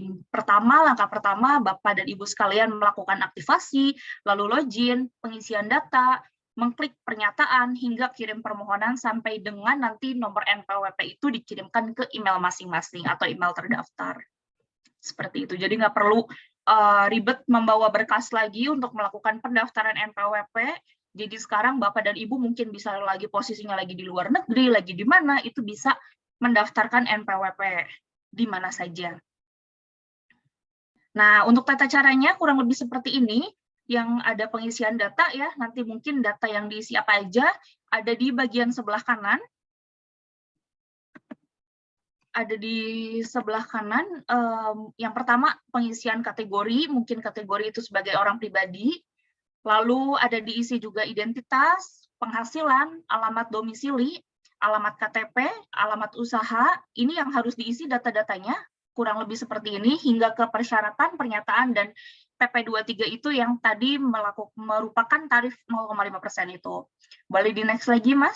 langkah pertama, Bapak dan Ibu sekalian melakukan aktivasi, lalu login, pengisian data, mengklik pernyataan, hingga kirim permohonan sampai dengan nanti nomor NPWP itu dikirimkan ke email masing-masing atau email terdaftar. Seperti itu. Jadi nggak perlu ribet membawa berkas lagi untuk melakukan pendaftaran NPWP. Jadi sekarang Bapak dan Ibu mungkin bisa lagi posisinya lagi di luar negeri, lagi di mana, itu bisa mendaftarkan NPWP di mana saja. Nah, untuk tata caranya kurang lebih seperti ini. Yang ada pengisian data ya, nanti mungkin data yang diisi apa aja, ada di bagian sebelah kanan. Ada di sebelah kanan, yang pertama pengisian kategori, mungkin kategori itu sebagai orang pribadi, lalu ada diisi juga identitas, penghasilan, alamat domisili, alamat KTP, alamat usaha, ini yang harus diisi data-datanya, kurang lebih seperti ini, hingga ke persyaratan, pernyataan, dan PP23 itu yang tadi merupakan tarif 0,5% itu. Boleh di next lagi, Mas?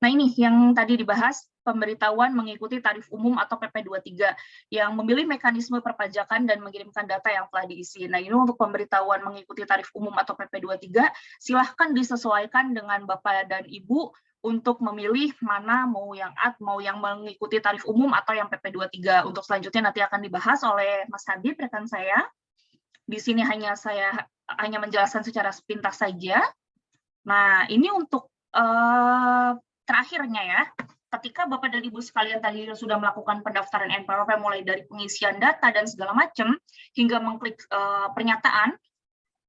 Nah, ini yang tadi dibahas, pemberitahuan mengikuti tarif umum atau PP23 yang memilih mekanisme perpajakan dan mengirimkan data yang telah diisi. Nah, ini untuk pemberitahuan mengikuti tarif umum atau PP23, silahkan disesuaikan dengan Bapak dan Ibu untuk memilih mana mau yang mengikuti tarif umum atau yang PP23. Untuk selanjutnya nanti akan dibahas oleh Mas Habib, rekan saya. Di sini saya hanya menjelaskan secara sepintas saja. Nah, ini untuk terakhirnya ya, ketika Bapak dan Ibu sekalian tadi sudah melakukan pendaftaran NPWP mulai dari pengisian data dan segala macam, hingga mengklik pernyataan,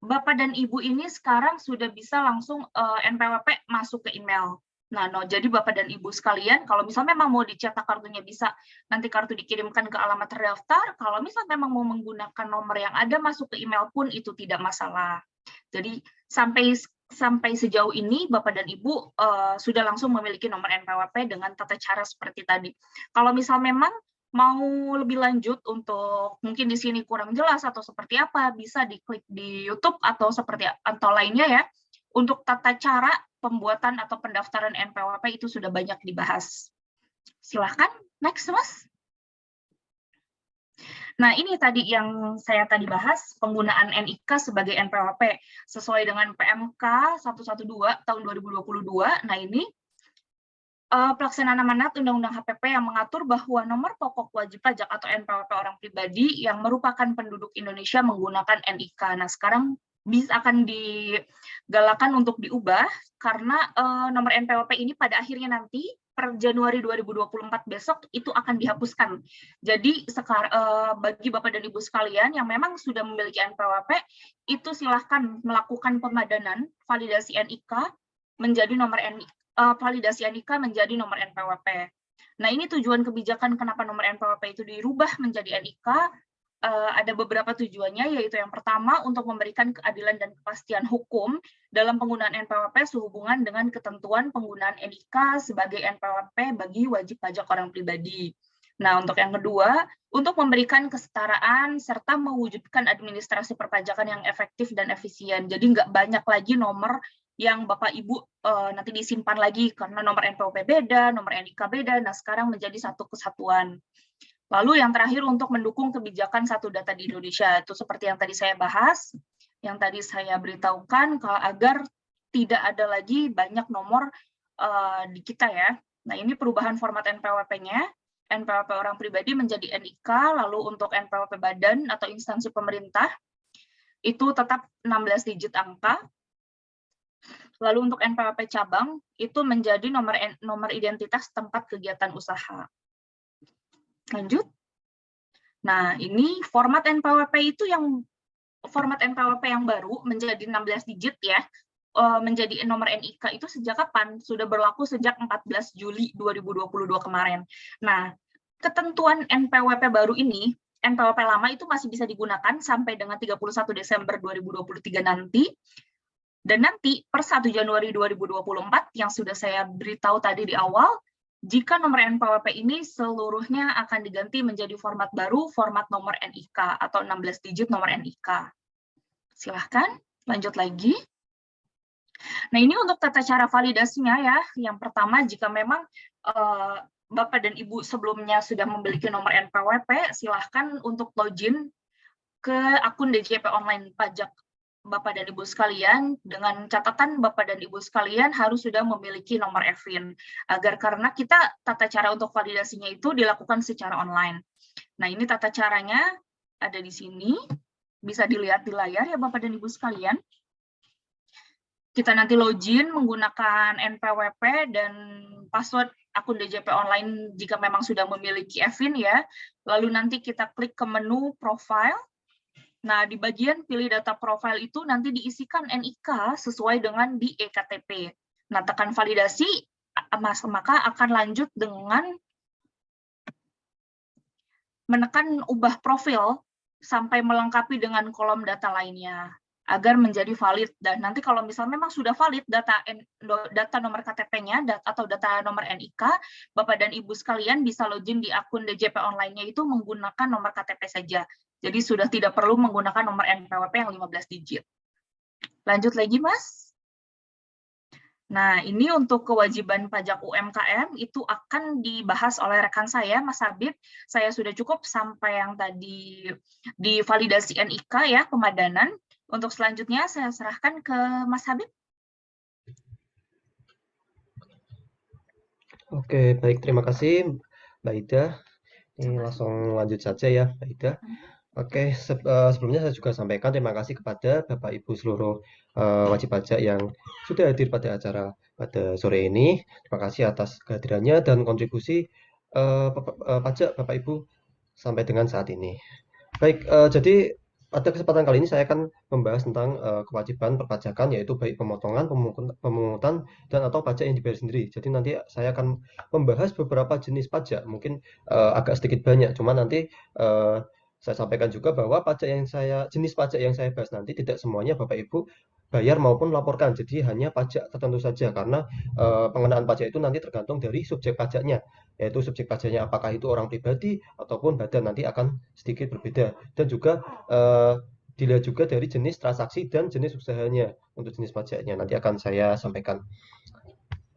Bapak dan Ibu ini sekarang sudah bisa langsung NPWP masuk ke email. Nah, jadi Bapak dan Ibu sekalian, kalau misalnya memang mau dicetak kartunya bisa, nanti kartu dikirimkan ke alamat terdaftar, kalau misalnya memang mau menggunakan nomor yang ada masuk ke email pun itu tidak masalah. Jadi sampai sejauh ini Bapak dan Ibu sudah langsung memiliki nomor NPWP dengan tata cara seperti tadi. Kalau misal memang mau lebih lanjut untuk mungkin di sini kurang jelas atau seperti apa, bisa diklik di YouTube atau lainnya ya. Untuk tata cara pembuatan atau pendaftaran NPWP itu sudah banyak dibahas. Silahkan, next Mas. Nah, ini tadi yang saya tadi bahas, penggunaan NIK sebagai NPWP sesuai dengan PMK 112 tahun 2022. Nah, ini pelaksanaan amanat Undang-Undang HPP yang mengatur bahwa nomor pokok wajib pajak atau NPWP orang pribadi yang merupakan penduduk Indonesia menggunakan NIK. Nah, sekarang akan digalakan untuk diubah karena nomor NPWP ini pada akhirnya nanti per Januari 2024 besok itu akan dihapuskan. Jadi bagi Bapak dan Ibu sekalian yang memang sudah memiliki NPWP, itu silahkan melakukan pemadanan validasi NIK menjadi nomor validasi NIK menjadi nomor NPWP. Nah, ini tujuan kebijakan kenapa nomor NPWP itu dirubah menjadi NIK. Ada beberapa tujuannya, yaitu yang pertama untuk memberikan keadilan dan kepastian hukum dalam penggunaan NPWP sehubungan dengan ketentuan penggunaan NIK sebagai NPWP bagi wajib pajak orang pribadi. Nah, untuk yang kedua, untuk memberikan kesetaraan serta mewujudkan administrasi perpajakan yang efektif dan efisien. Jadi nggak banyak lagi nomor yang Bapak Ibu nanti disimpan lagi karena nomor NPWP beda, nomor NIK beda. Nah, sekarang menjadi satu kesatuan. Lalu yang terakhir untuk mendukung kebijakan satu data di Indonesia, itu seperti yang tadi saya bahas, yang tadi saya beritahukan, agar tidak ada lagi banyak nomor di kita ya. Nah, ini perubahan format NPWP-nya, NPWP orang pribadi menjadi NIK, lalu untuk NPWP badan atau instansi pemerintah, itu tetap 16 digit angka. Lalu untuk NPWP cabang, itu menjadi nomor identitas tempat kegiatan usaha. Lanjut. Nah, ini format NPWP itu format NPWP yang baru menjadi 16 digit ya, menjadi nomor NIK itu sejak kapan? Sudah berlaku sejak 14 Juli 2022 kemarin. Nah, ketentuan NPWP baru ini, NPWP lama itu masih bisa digunakan sampai dengan 31 Desember 2023 nanti. Dan nanti per 1 Januari 2024 yang sudah saya beritahu tadi di awal, jika nomor NPWP ini seluruhnya akan diganti menjadi format baru, format nomor NIK atau 16 digit nomor NIK. Silahkan, lanjut lagi. Nah, ini untuk tata cara validasinya ya. Yang pertama, jika memang Bapak dan Ibu sebelumnya sudah memiliki nomor NPWP, silahkan untuk login ke akun DJP Online Pajak Bapak dan Ibu sekalian, dengan catatan Bapak dan Ibu sekalian harus sudah memiliki nomor EVIN, agar karena kita tata cara untuk validasinya itu dilakukan secara online. Nah, ini tata caranya ada di sini, bisa dilihat di layar ya Bapak dan Ibu sekalian. Kita nanti login menggunakan NPWP dan password akun DJP Online jika memang sudah memiliki EVIN ya. Lalu nanti kita klik ke menu profile. Nah, di bagian pilih data profile itu nanti diisikan NIK sesuai dengan di eKTP. Nah, tekan validasi, maka akan lanjut dengan menekan ubah profil sampai melengkapi dengan kolom data lainnya agar menjadi valid. Dan nanti kalau misalnya memang sudah valid data nomor KTP-nya atau data nomor NIK, Bapak dan Ibu sekalian bisa login di akun DJP Online-nya itu menggunakan nomor KTP saja. Jadi sudah tidak perlu menggunakan nomor NPWP yang 15 digit. Lanjut lagi, Mas. Nah, ini untuk kewajiban pajak UMKM itu akan dibahas oleh rekan saya, Mas Habib. Saya sudah cukup sampai yang tadi di validasi NIK ya, pemadanan. Untuk selanjutnya saya serahkan ke Mas Habib. Oke, baik. Terima kasih, Mbak Ida. Ini langsung lanjut saja ya, Mbak Ida. Oke, sebelumnya saya juga sampaikan terima kasih kepada Bapak Ibu seluruh wajib pajak yang sudah hadir pada acara pada sore ini. Terima kasih atas kehadirannya dan kontribusi pajak Bapak Ibu sampai dengan saat ini. Baik, jadi pada kesempatan kali ini saya akan membahas tentang kewajiban perpajakan, yaitu baik pemotongan, pemungutan, dan atau pajak yang dibayar sendiri. Jadi nanti saya akan membahas beberapa jenis pajak, mungkin agak sedikit banyak, cuman nanti saya sampaikan juga bahwa jenis pajak yang saya bahas nanti tidak semuanya Bapak Ibu bayar maupun laporkan. Jadi hanya pajak tertentu saja, karena pengenaan pajak itu nanti tergantung dari subjek pajaknya, yaitu subjek pajaknya apakah itu orang pribadi ataupun badan, nanti akan sedikit berbeda. Dan juga dilihat juga dari jenis transaksi dan jenis usahanya untuk jenis pajaknya. Nanti akan saya sampaikan.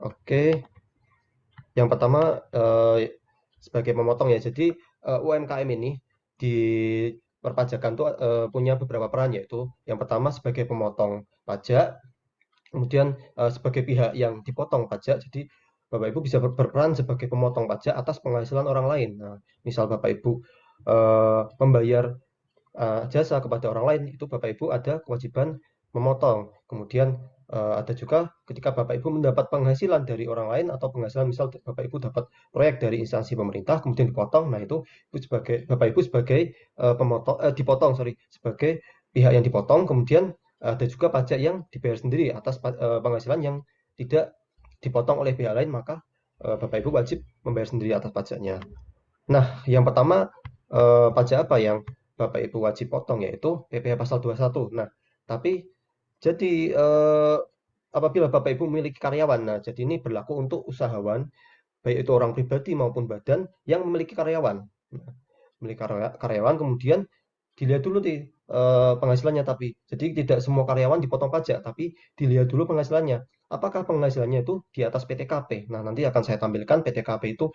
Oke, yang pertama sebagai pemotong ya. Jadi UMKM ini di perpajakan itu punya beberapa peran, yaitu yang pertama sebagai pemotong pajak, kemudian sebagai pihak yang dipotong pajak. Jadi Bapak Ibu bisa berperan sebagai pemotong pajak atas penghasilan orang lain. Nah, misal Bapak Ibu membayar jasa kepada orang lain, itu Bapak Ibu ada kewajiban memotong. Kemudian ada juga ketika Bapak Ibu mendapat penghasilan dari orang lain, atau penghasilan misal Bapak Ibu dapat proyek dari instansi pemerintah kemudian dipotong. Nah, itu Bapak Ibu sebagai sebagai pihak yang dipotong. Kemudian ada juga pajak yang dibayar sendiri atas penghasilan yang tidak dipotong oleh pihak lain, maka Bapak Ibu wajib membayar sendiri atas pajaknya. Nah, yang pertama pajak apa yang Bapak Ibu wajib potong, yaitu PPh pasal 21. Nah, tapi jadi apabila Bapak Ibu memiliki karyawan, nah jadi ini berlaku untuk usahawan, baik itu orang pribadi maupun badan yang memiliki karyawan. Nah, memiliki karyawan, kemudian dilihat dulu nih penghasilannya. Tapi jadi tidak semua karyawan dipotong pajak, tapi dilihat dulu penghasilannya. Apakah penghasilannya itu di atas PTKP? Nah, nanti akan saya tampilkan PTKP itu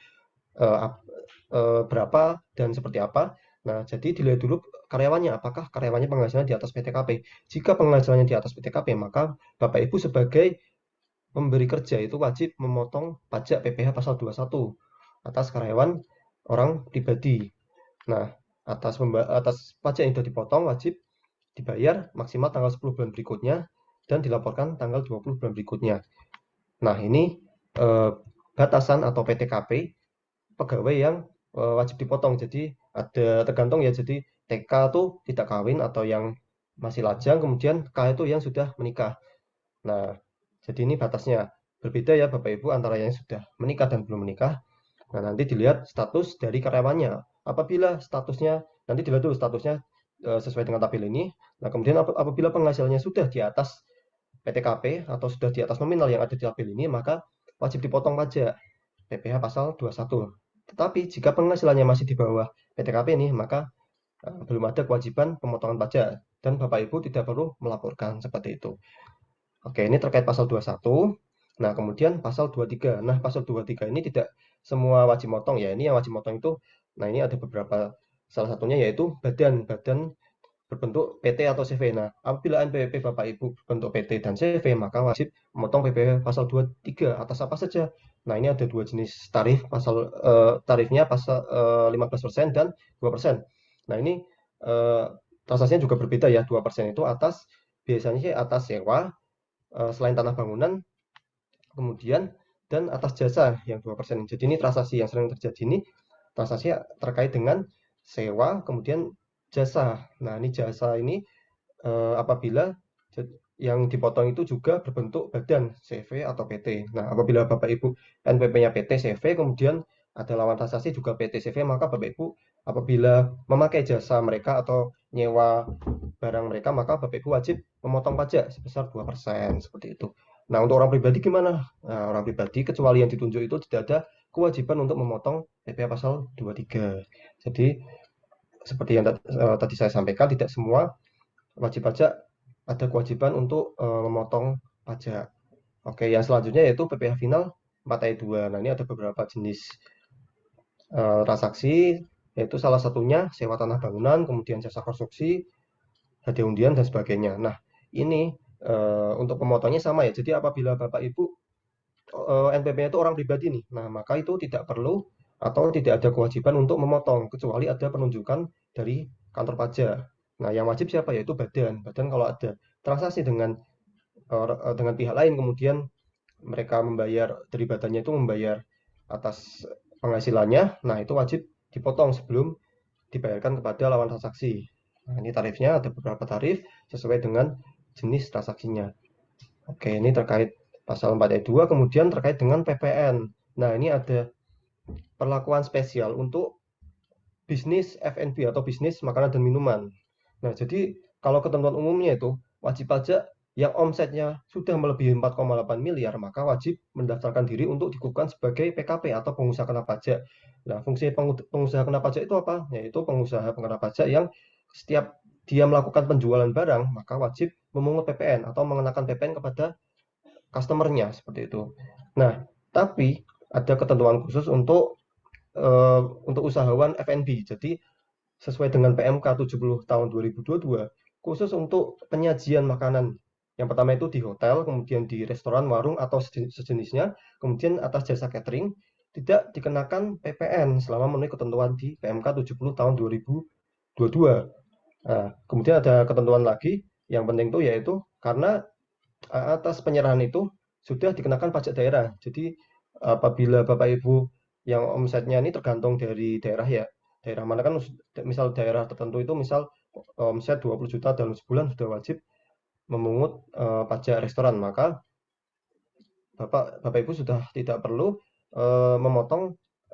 berapa dan seperti apa. Nah, jadi dilihat dulu karyawannya, apakah karyawannya penghasilannya di atas PTKP. Jika penghasilannya di atas PTKP, maka Bapak Ibu sebagai pemberi kerja itu wajib memotong pajak PPh pasal 21 atas karyawan orang pribadi. Nah, atas pajak yang sudah dipotong wajib dibayar maksimal tanggal 10 bulan berikutnya dan dilaporkan tanggal 20 bulan berikutnya. Nah, ini batasan atau PTKP pegawai yang wajib dipotong. Jadi ada tergantung ya, jadi TK tuh tidak kawin atau yang masih lajang, kemudian K itu yang sudah menikah. Nah, jadi ini batasnya berbeda ya Bapak Ibu antara yang sudah menikah dan belum menikah. Nah, nanti dilihat status dari karyawannya. Apabila statusnya, nanti dilihat dulu statusnya sesuai dengan tabel ini. Nah, kemudian apabila penghasilannya sudah di atas PTKP atau sudah di atas nominal yang ada di tabel ini, maka wajib dipotong pajak PPh pasal 21. Tetapi jika penghasilannya masih di bawah PTKP ini, maka belum ada kewajiban pemotongan pajak dan Bapak Ibu tidak perlu melaporkan seperti itu. Oke, ini terkait pasal 21. Nah, kemudian pasal 23. Nah, pasal 23 ini tidak semua wajib motong ya. Ini yang wajib motong itu, nah ini ada beberapa, salah satunya yaitu badan berbentuk PT atau CV. Nah, apabila NPWP Bapak Ibu berbentuk PT dan CV, maka wajib memotong PPh pasal 23 atas apa saja. Nah, ini ada dua jenis tarif, tarifnya pasal 15% dan 2%. Nah, ini transaksinya juga berbeda ya. 2% itu biasanya sih atas sewa, selain tanah bangunan, kemudian dan atas jasa yang 2%. Jadi ini transaksi yang sering terjadi ini transaksi terkait dengan sewa, kemudian jasa. Nah, ini jasa ini apabila yang dipotong itu juga berbentuk badan CV atau PT. Nah, apabila Bapak Ibu NPP-nya PT CV, kemudian ada lawan transaksi juga PT CV, maka Bapak Ibu apabila memakai jasa mereka atau nyewa barang mereka, maka Bapak Ibu wajib memotong pajak sebesar 2%, seperti itu. Nah, untuk orang pribadi gimana? Nah, orang pribadi kecuali yang ditunjuk itu tidak ada kewajiban untuk memotong PPh pasal 23. Jadi seperti yang tadi saya sampaikan, tidak semua wajib pajak ada kewajiban untuk memotong pajak. Oke, yang selanjutnya yaitu PPh final 4 ayat 2. Nah, ini ada beberapa jenis transaksi, yaitu salah satunya sewa tanah bangunan, kemudian jasa konstruksi, hadiah undian, dan sebagainya. Nah, ini untuk pemotongnya sama ya. Jadi apabila Bapak Ibu NPP-nya itu orang pribadi nih, nah maka itu tidak perlu atau tidak ada kewajiban untuk memotong, kecuali ada penunjukan dari kantor pajak. Nah, yang wajib siapa? Yaitu badan. Badan kalau ada transaksi dengan pihak lain, kemudian mereka membayar dari badannya itu membayar atas penghasilannya, nah itu wajib dipotong sebelum dibayarkan kepada lawan transaksi. Nah, ini tarifnya ada beberapa tarif sesuai dengan jenis transaksinya. Oke, ini terkait pasal 4 ayat 2, kemudian terkait dengan PPN. Nah, ini ada perlakuan spesial untuk bisnis F&B atau bisnis makanan dan minuman. Nah, jadi kalau ketentuan umumnya itu wajib pajak yang omsetnya sudah melebihi 4,8 miliar, maka wajib mendaftarkan diri untuk dikukuhkan sebagai PKP atau pengusaha kena pajak. Nah, fungsi pengusaha kena pajak itu apa? Yaitu pengusaha kena pajak yang setiap dia melakukan penjualan barang, maka wajib memungut PPN atau mengenakan PPN kepada customer-nya, seperti itu. Nah, tapi ada ketentuan khusus untuk usahawan F&B. Jadi sesuai dengan PMK 70 tahun 2022, khusus untuk penyajian makanan. Yang pertama itu di hotel, kemudian di restoran, warung, atau sejenisnya, kemudian atas jasa catering, tidak dikenakan PPN selama memenuhi ketentuan di PMK 70 tahun 2022. Nah, kemudian ada ketentuan lagi, yang penting itu yaitu karena atas penyerahan itu sudah dikenakan pajak daerah. Jadi apabila Bapak Ibu yang omsetnya ini tergantung dari daerah ya, daerah mana kan, misal daerah tertentu itu misal omset 20 juta dalam sebulan sudah wajib memungut pajak restoran, maka Bapak Ibu sudah tidak perlu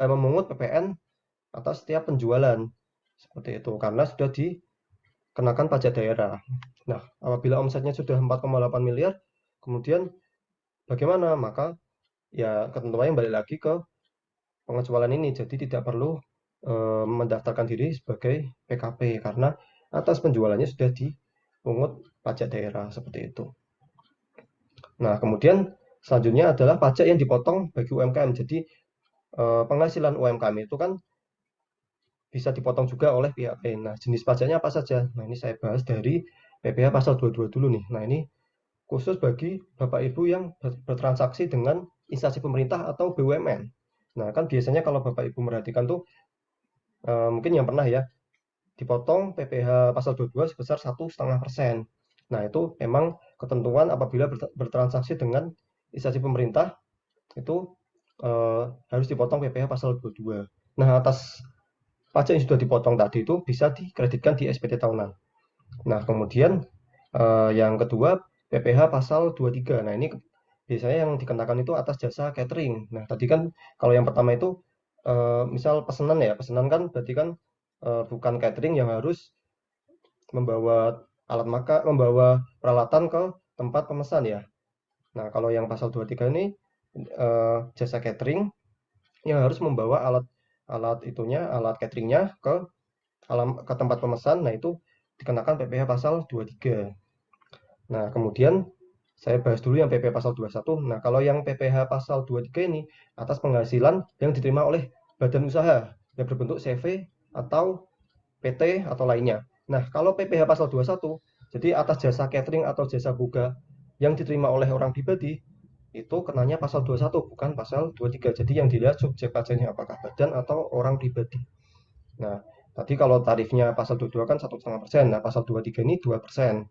memungut PPN atas setiap penjualan, seperti itu, karena sudah dikenakan pajak daerah. Nah, apabila omsetnya sudah 4,8 miliar, kemudian bagaimana? Maka ya ketentuannya balik lagi ke pengecualian ini, jadi tidak perlu mendaftarkan diri sebagai PKP karena atas penjualannya sudah dipungut pajak daerah, seperti itu. Nah, kemudian selanjutnya adalah pajak yang dipotong bagi UMKM. Jadi penghasilan UMKM itu kan bisa dipotong juga oleh pihak lain. Nah, jenis pajaknya apa saja? Nah, ini saya bahas dari PPh pasal 22 dulu nih. Nah, ini khusus bagi Bapak Ibu yang bertransaksi dengan instansi pemerintah atau BUMN. Nah, kan biasanya kalau Bapak Ibu merhatikan tuh mungkin yang pernah ya dipotong PPh pasal 22 sebesar 1,5%. Nah, itu memang ketentuan apabila bertransaksi dengan instansi pemerintah itu harus dipotong PPh pasal 22. Nah, atas pajak yang sudah dipotong tadi itu bisa dikreditkan di SPT tahunan. Nah, kemudian yang kedua PPh pasal 23. Nah, ini biasanya yang dikenakan itu atas jasa catering. Nah, tadi kan kalau yang pertama itu misal pesanan ya, pesanan kan berarti kan bukan catering yang harus membawa alat makan, membawa peralatan ke tempat pemesan ya. Nah, kalau yang pasal 23 ini jasa catering yang harus membawa alat cateringnya ke tempat pemesan. Nah, itu dikenakan PPh pasal 23. Nah, kemudian saya bahas dulu yang PPh pasal 21. Nah, kalau yang PPh pasal 23 ini atas penghasilan yang diterima oleh badan usaha yang berbentuk CV atau PT atau lainnya. Nah, kalau PPh pasal 21, jadi atas jasa catering atau jasa boga yang diterima oleh orang pribadi, itu kenanya pasal 21, bukan pasal 23. Jadi yang dilihat subjek pajaknya apakah badan atau orang pribadi. Nah, tadi kalau tarifnya pasal 22 kan 1,5%. Nah, pasal 23 ini 2%.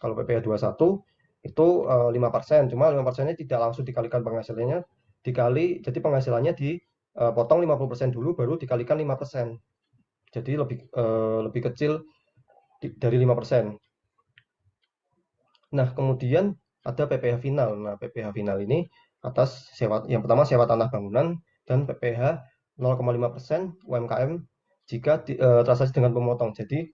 Kalau PPh 21 itu 5%. Cuma 5%-nya tidak langsung dikalikan penghasilannya, jadi penghasilannya dipotong 50% dulu, baru dikalikan 5%. Jadi lebih kecil dari 5%. Nah, kemudian ada PPh final. Nah, PPh final ini atas yang pertama sewa tanah bangunan dan PPh 0,5% UMKM jika transaksi dengan pemotong. Jadi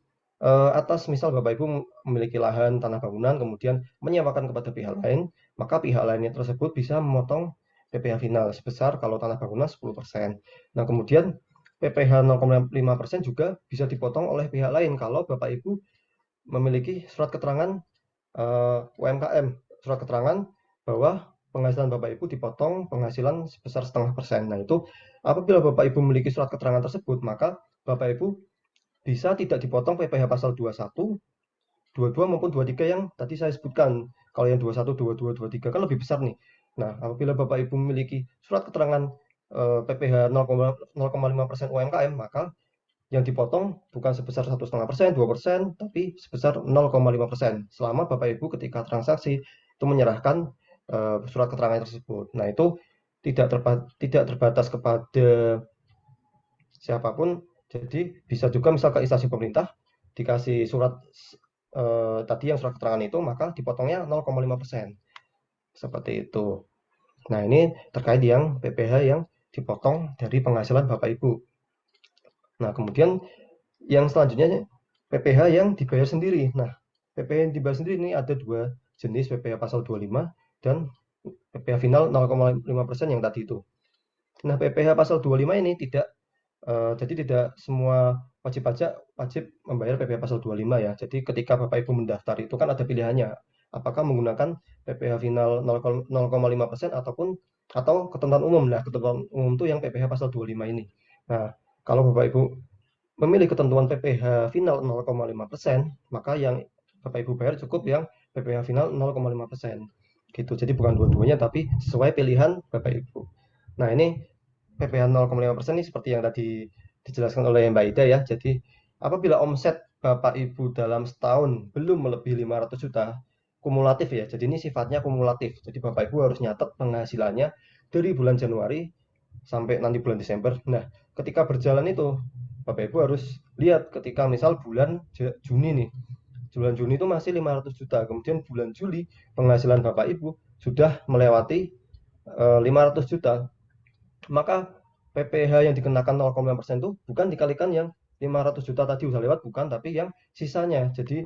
atas misal Bapak Ibu memiliki lahan tanah bangunan kemudian menyewakan kepada pihak lain, maka pihak lainnya tersebut bisa memotong PPh final sebesar kalau tanah bangunan 10%. Nah, kemudian PPh 0,5% juga bisa dipotong oleh pihak lain kalau Bapak Ibu memiliki surat keterangan UMKM, surat keterangan bahwa penghasilan Bapak Ibu dipotong penghasilan sebesar 0,5%. Nah, itu apabila Bapak Ibu memiliki surat keterangan tersebut, maka Bapak Ibu bisa tidak dipotong PPh pasal 21, 22 maupun 23 yang tadi saya sebutkan. Kalau yang 21, 22, 23 kan lebih besar nih. Nah, apabila Bapak Ibu memiliki surat keterangan PPh 0,5% UMKM, maka yang dipotong bukan sebesar 1,5%, 2%, tapi sebesar 0,5%. Selama Bapak Ibu ketika transaksi itu menyerahkan surat keterangan tersebut. Nah, itu tidak terbatas kepada siapapun. Jadi bisa juga misal ke instansi pemerintah dikasih surat tadi yang surat keterangan itu, maka dipotongnya 0,5%. Seperti itu. Nah, ini terkait yang PPh yang dipotong dari penghasilan Bapak Ibu. Nah, kemudian yang selanjutnya PPh yang dibayar sendiri. Nah, PPh yang dibayar sendiri ini ada dua jenis, PPh pasal 25 dan PPh final 0,5% yang tadi itu. Nah, PPh pasal 25 ini jadi tidak semua wajib pajak wajib membayar PPh pasal 25 ya. Jadi ketika Bapak Ibu mendaftar itu kan ada pilihannya. Apakah menggunakan PPh final 0,5% atau ketentuan umum. Nah, ketentuan umum itu yang PPh pasal 25 ini. Nah, kalau Bapak Ibu memilih ketentuan PPh final 0,5%, maka yang Bapak Ibu bayar cukup yang PPh final 0,5%. Gitu. Jadi bukan dua-duanya tapi sesuai pilihan Bapak Ibu. Nah, ini PPh 0,5% ini seperti yang tadi dijelaskan oleh Mbak Ida ya. Jadi apabila omset Bapak Ibu dalam setahun belum melebihi 500 juta, kumulatif ya. Jadi ini sifatnya kumulatif. Jadi Bapak Ibu harus nyatet penghasilannya dari bulan Januari sampai nanti bulan Desember. Nah, ketika berjalan itu Bapak Ibu harus lihat ketika misal bulan Juni nih. Bulan Juni itu masih 500 juta. Kemudian bulan Juli penghasilan Bapak Ibu sudah melewati 500 juta. Maka PPh yang dikenakan 0,5% itu bukan dikalikan yang 500 juta tadi udah lewat, bukan, tapi yang sisanya. Jadi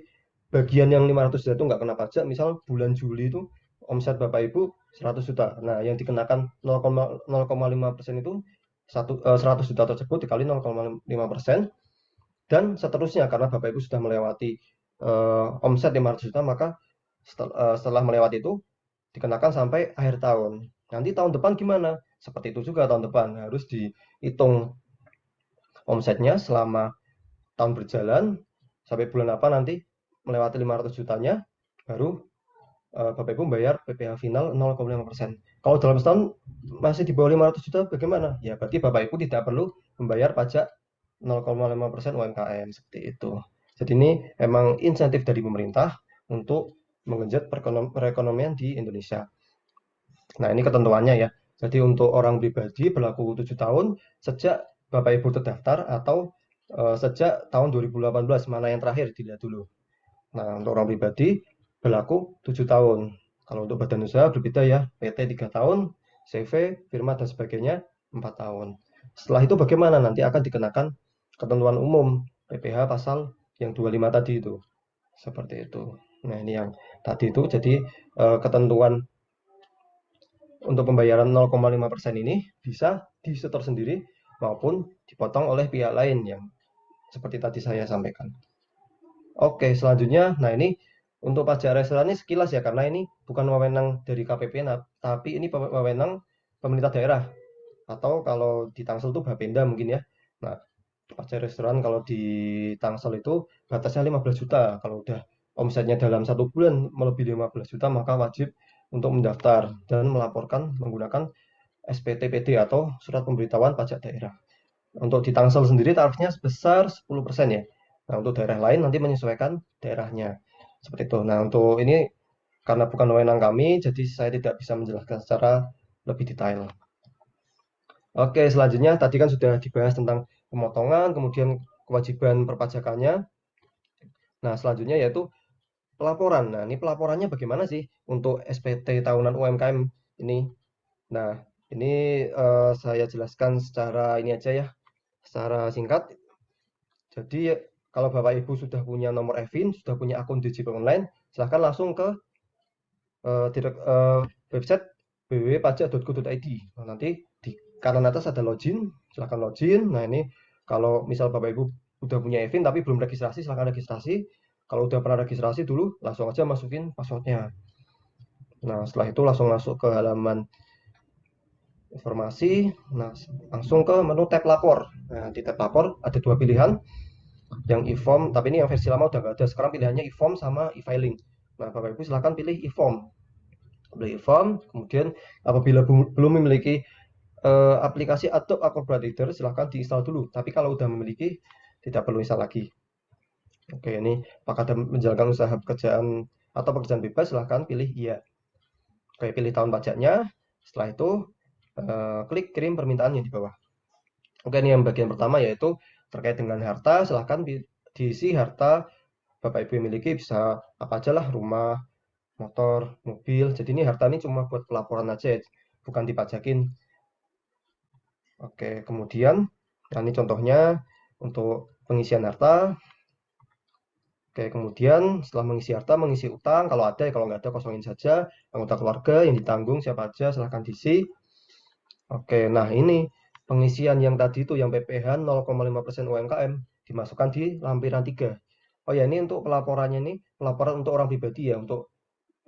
bagian yang 500 juta itu nggak kena pajak. Misal bulan Juli itu omset Bapak Ibu 100 juta. Nah, yang dikenakan 0,5% itu 100 juta tersebut dikali 0,5% dan seterusnya karena Bapak Ibu sudah melewati omset 500 juta, maka setelah melewati itu dikenakan sampai akhir tahun. Nanti tahun depan gimana? Seperti itu juga tahun depan harus dihitung omsetnya selama tahun berjalan sampai bulan apa nanti melewati 500 jutanya baru Bapak Ibu membayar PPh final 0,5%. Kalau dalam setahun masih di bawah 500 juta bagaimana? Ya berarti Bapak Ibu tidak perlu membayar pajak 0,5% UMKM seperti itu. Jadi ini emang insentif dari pemerintah untuk menggenjot perekonomian di Indonesia. Nah, ini ketentuannya ya. Jadi untuk orang pribadi berlaku 7 tahun sejak Bapak Ibu terdaftar atau sejak tahun 2018, mana yang terakhir dilihat dulu. Nah, untuk orang pribadi berlaku 7 tahun. Kalau untuk badan usaha berbeda ya, PT 3 tahun, CV, firma dan sebagainya 4 tahun. Setelah itu bagaimana? Nanti akan dikenakan ketentuan umum PPh pasal yang 25 tadi itu. Seperti itu. Nah, ini yang tadi itu. Jadi ketentuan untuk pembayaran 0,5% ini bisa disetor sendiri maupun dipotong oleh pihak lain yang seperti tadi saya sampaikan. Oke, selanjutnya, nah ini untuk pajak restoran ini sekilas ya, karena ini bukan wewenang dari KPP, tapi ini wewenang pemerintah daerah, atau kalau di Tangsel itu Bapenda mungkin ya. Nah, pajak restoran kalau di Tangsel itu batasnya 15 juta. Kalau udah omsetnya dalam 1 bulan melebihi 15 juta, maka wajib untuk mendaftar dan melaporkan menggunakan SPTPD atau Surat Pemberitahuan Pajak Daerah. Untuk di Tangsel sendiri tarifnya sebesar 10% ya. Nah, untuk daerah lain nanti menyesuaikan daerahnya. Seperti itu. Nah, untuk ini karena bukan wewenang kami, jadi saya tidak bisa menjelaskan secara lebih detail. Oke, selanjutnya tadi kan sudah dibahas tentang pemotongan, kemudian kewajiban perpajakannya. Nah, selanjutnya yaitu pelaporan. Nah, ini pelaporannya bagaimana sih untuk SPT tahunan UMKM ini? Nah, ini saya jelaskan secara ini aja ya, secara singkat. Jadi kalau Bapak Ibu sudah punya nomor EVIN, sudah punya akun DJP online, silahkan langsung ke website www.pajak.go.id. Nah, nanti di kanan atas ada login, silahkan login. Nah, ini kalau misal Bapak Ibu udah punya EVIN tapi belum registrasi, silahkan registrasi. Kalau udah pernah registrasi dulu, langsung aja masukin passwordnya. Nah, setelah itu langsung masuk ke halaman informasi. Nah, langsung ke menu tab lapor. Nah, di tab lapor ada dua pilihan. Yang e-form, tapi ini yang versi lama udah nggak ada. Sekarang pilihannya e-form sama e-filing. Nah, Bapak Ibu silahkan pilih e-form. Pilih e-form, kemudian apabila belum memiliki aplikasi Adobe Acrobat Reader, silahkan diinstal dulu. Tapi kalau udah memiliki, tidak perlu install lagi. Oke, ini apakah Anda menjalankan usaha pekerjaan atau pekerjaan bebas, silahkan pilih iya. Oke, pilih tahun pajaknya. Setelah itu, klik kirim permintaannya di bawah. Oke, ini yang bagian pertama yaitu terkait dengan harta, silahkan diisi harta Bapak Ibu yang miliki, bisa apa aja lah, rumah, motor, mobil. Jadi ini harta ini cuma buat pelaporan aja, bukan dipajakin. Oke, kemudian nah ini contohnya untuk pengisian harta. Oke, kemudian setelah mengisi harta, mengisi utang, kalau ada, kalau nggak ada kosongin saja. Anggota keluarga yang ditanggung siapa aja, silahkan diisi. Oke, nah ini pengisian yang tadi itu, yang PPh 0,5% UMKM, dimasukkan di lampiran 3. Oh ya, ini untuk pelaporannya ini, pelaporan untuk orang pribadi ya, untuk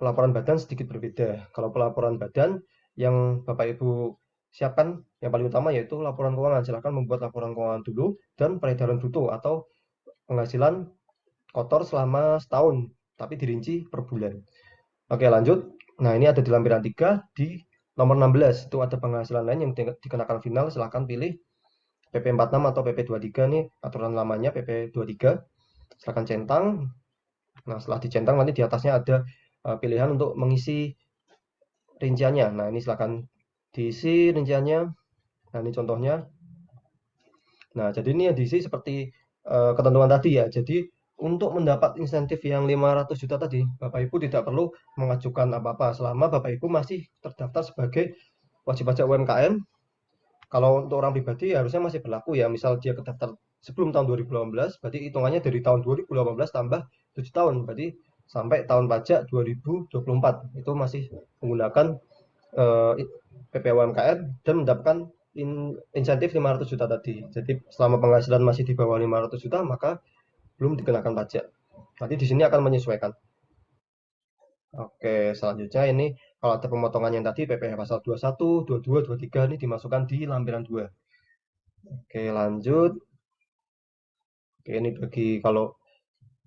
pelaporan badan sedikit berbeda. Kalau pelaporan badan yang Bapak Ibu siapkan, yang paling utama yaitu laporan keuangan. Silakan membuat laporan keuangan dulu dan peredaran bruto atau penghasilan kotor selama setahun, tapi dirinci per bulan. Oke, lanjut. Nah, ini ada di lampiran 3 di nomor 16. Itu ada penghasilan lain yang dikenakan final. Silakan pilih PP 46 atau PP 23 nih, aturan lamanya PP 23. Silakan centang. Nah, setelah dicentang nanti di atasnya ada pilihan untuk mengisi rinciannya. Nah, ini silakan diisi rinciannya. Nah, ini contohnya. Nah, jadi ini yang diisi seperti ketentuan tadi ya. Jadi untuk mendapat insentif yang 500 juta tadi, Bapak Ibu tidak perlu mengajukan apa-apa selama Bapak Ibu masih terdaftar sebagai wajib pajak UMKM. Kalau untuk orang pribadi harusnya masih berlaku ya. Misal dia terdaftar sebelum tahun 2018, berarti hitungannya dari tahun 2018 tambah 7 tahun, berarti sampai tahun pajak 2024 itu masih menggunakan PP UMKM dan mendapatkan insentif 500 juta tadi. Jadi selama penghasilan masih di bawah 500 juta maka belum dikenakan pajak. Nanti di sini akan menyesuaikan. Oke, selanjutnya ini kalau ada pemotongan yang tadi PPh pasal 21, 22, 23 ini dimasukkan di lampiran 2. Oke, lanjut. Oke, ini bagi kalau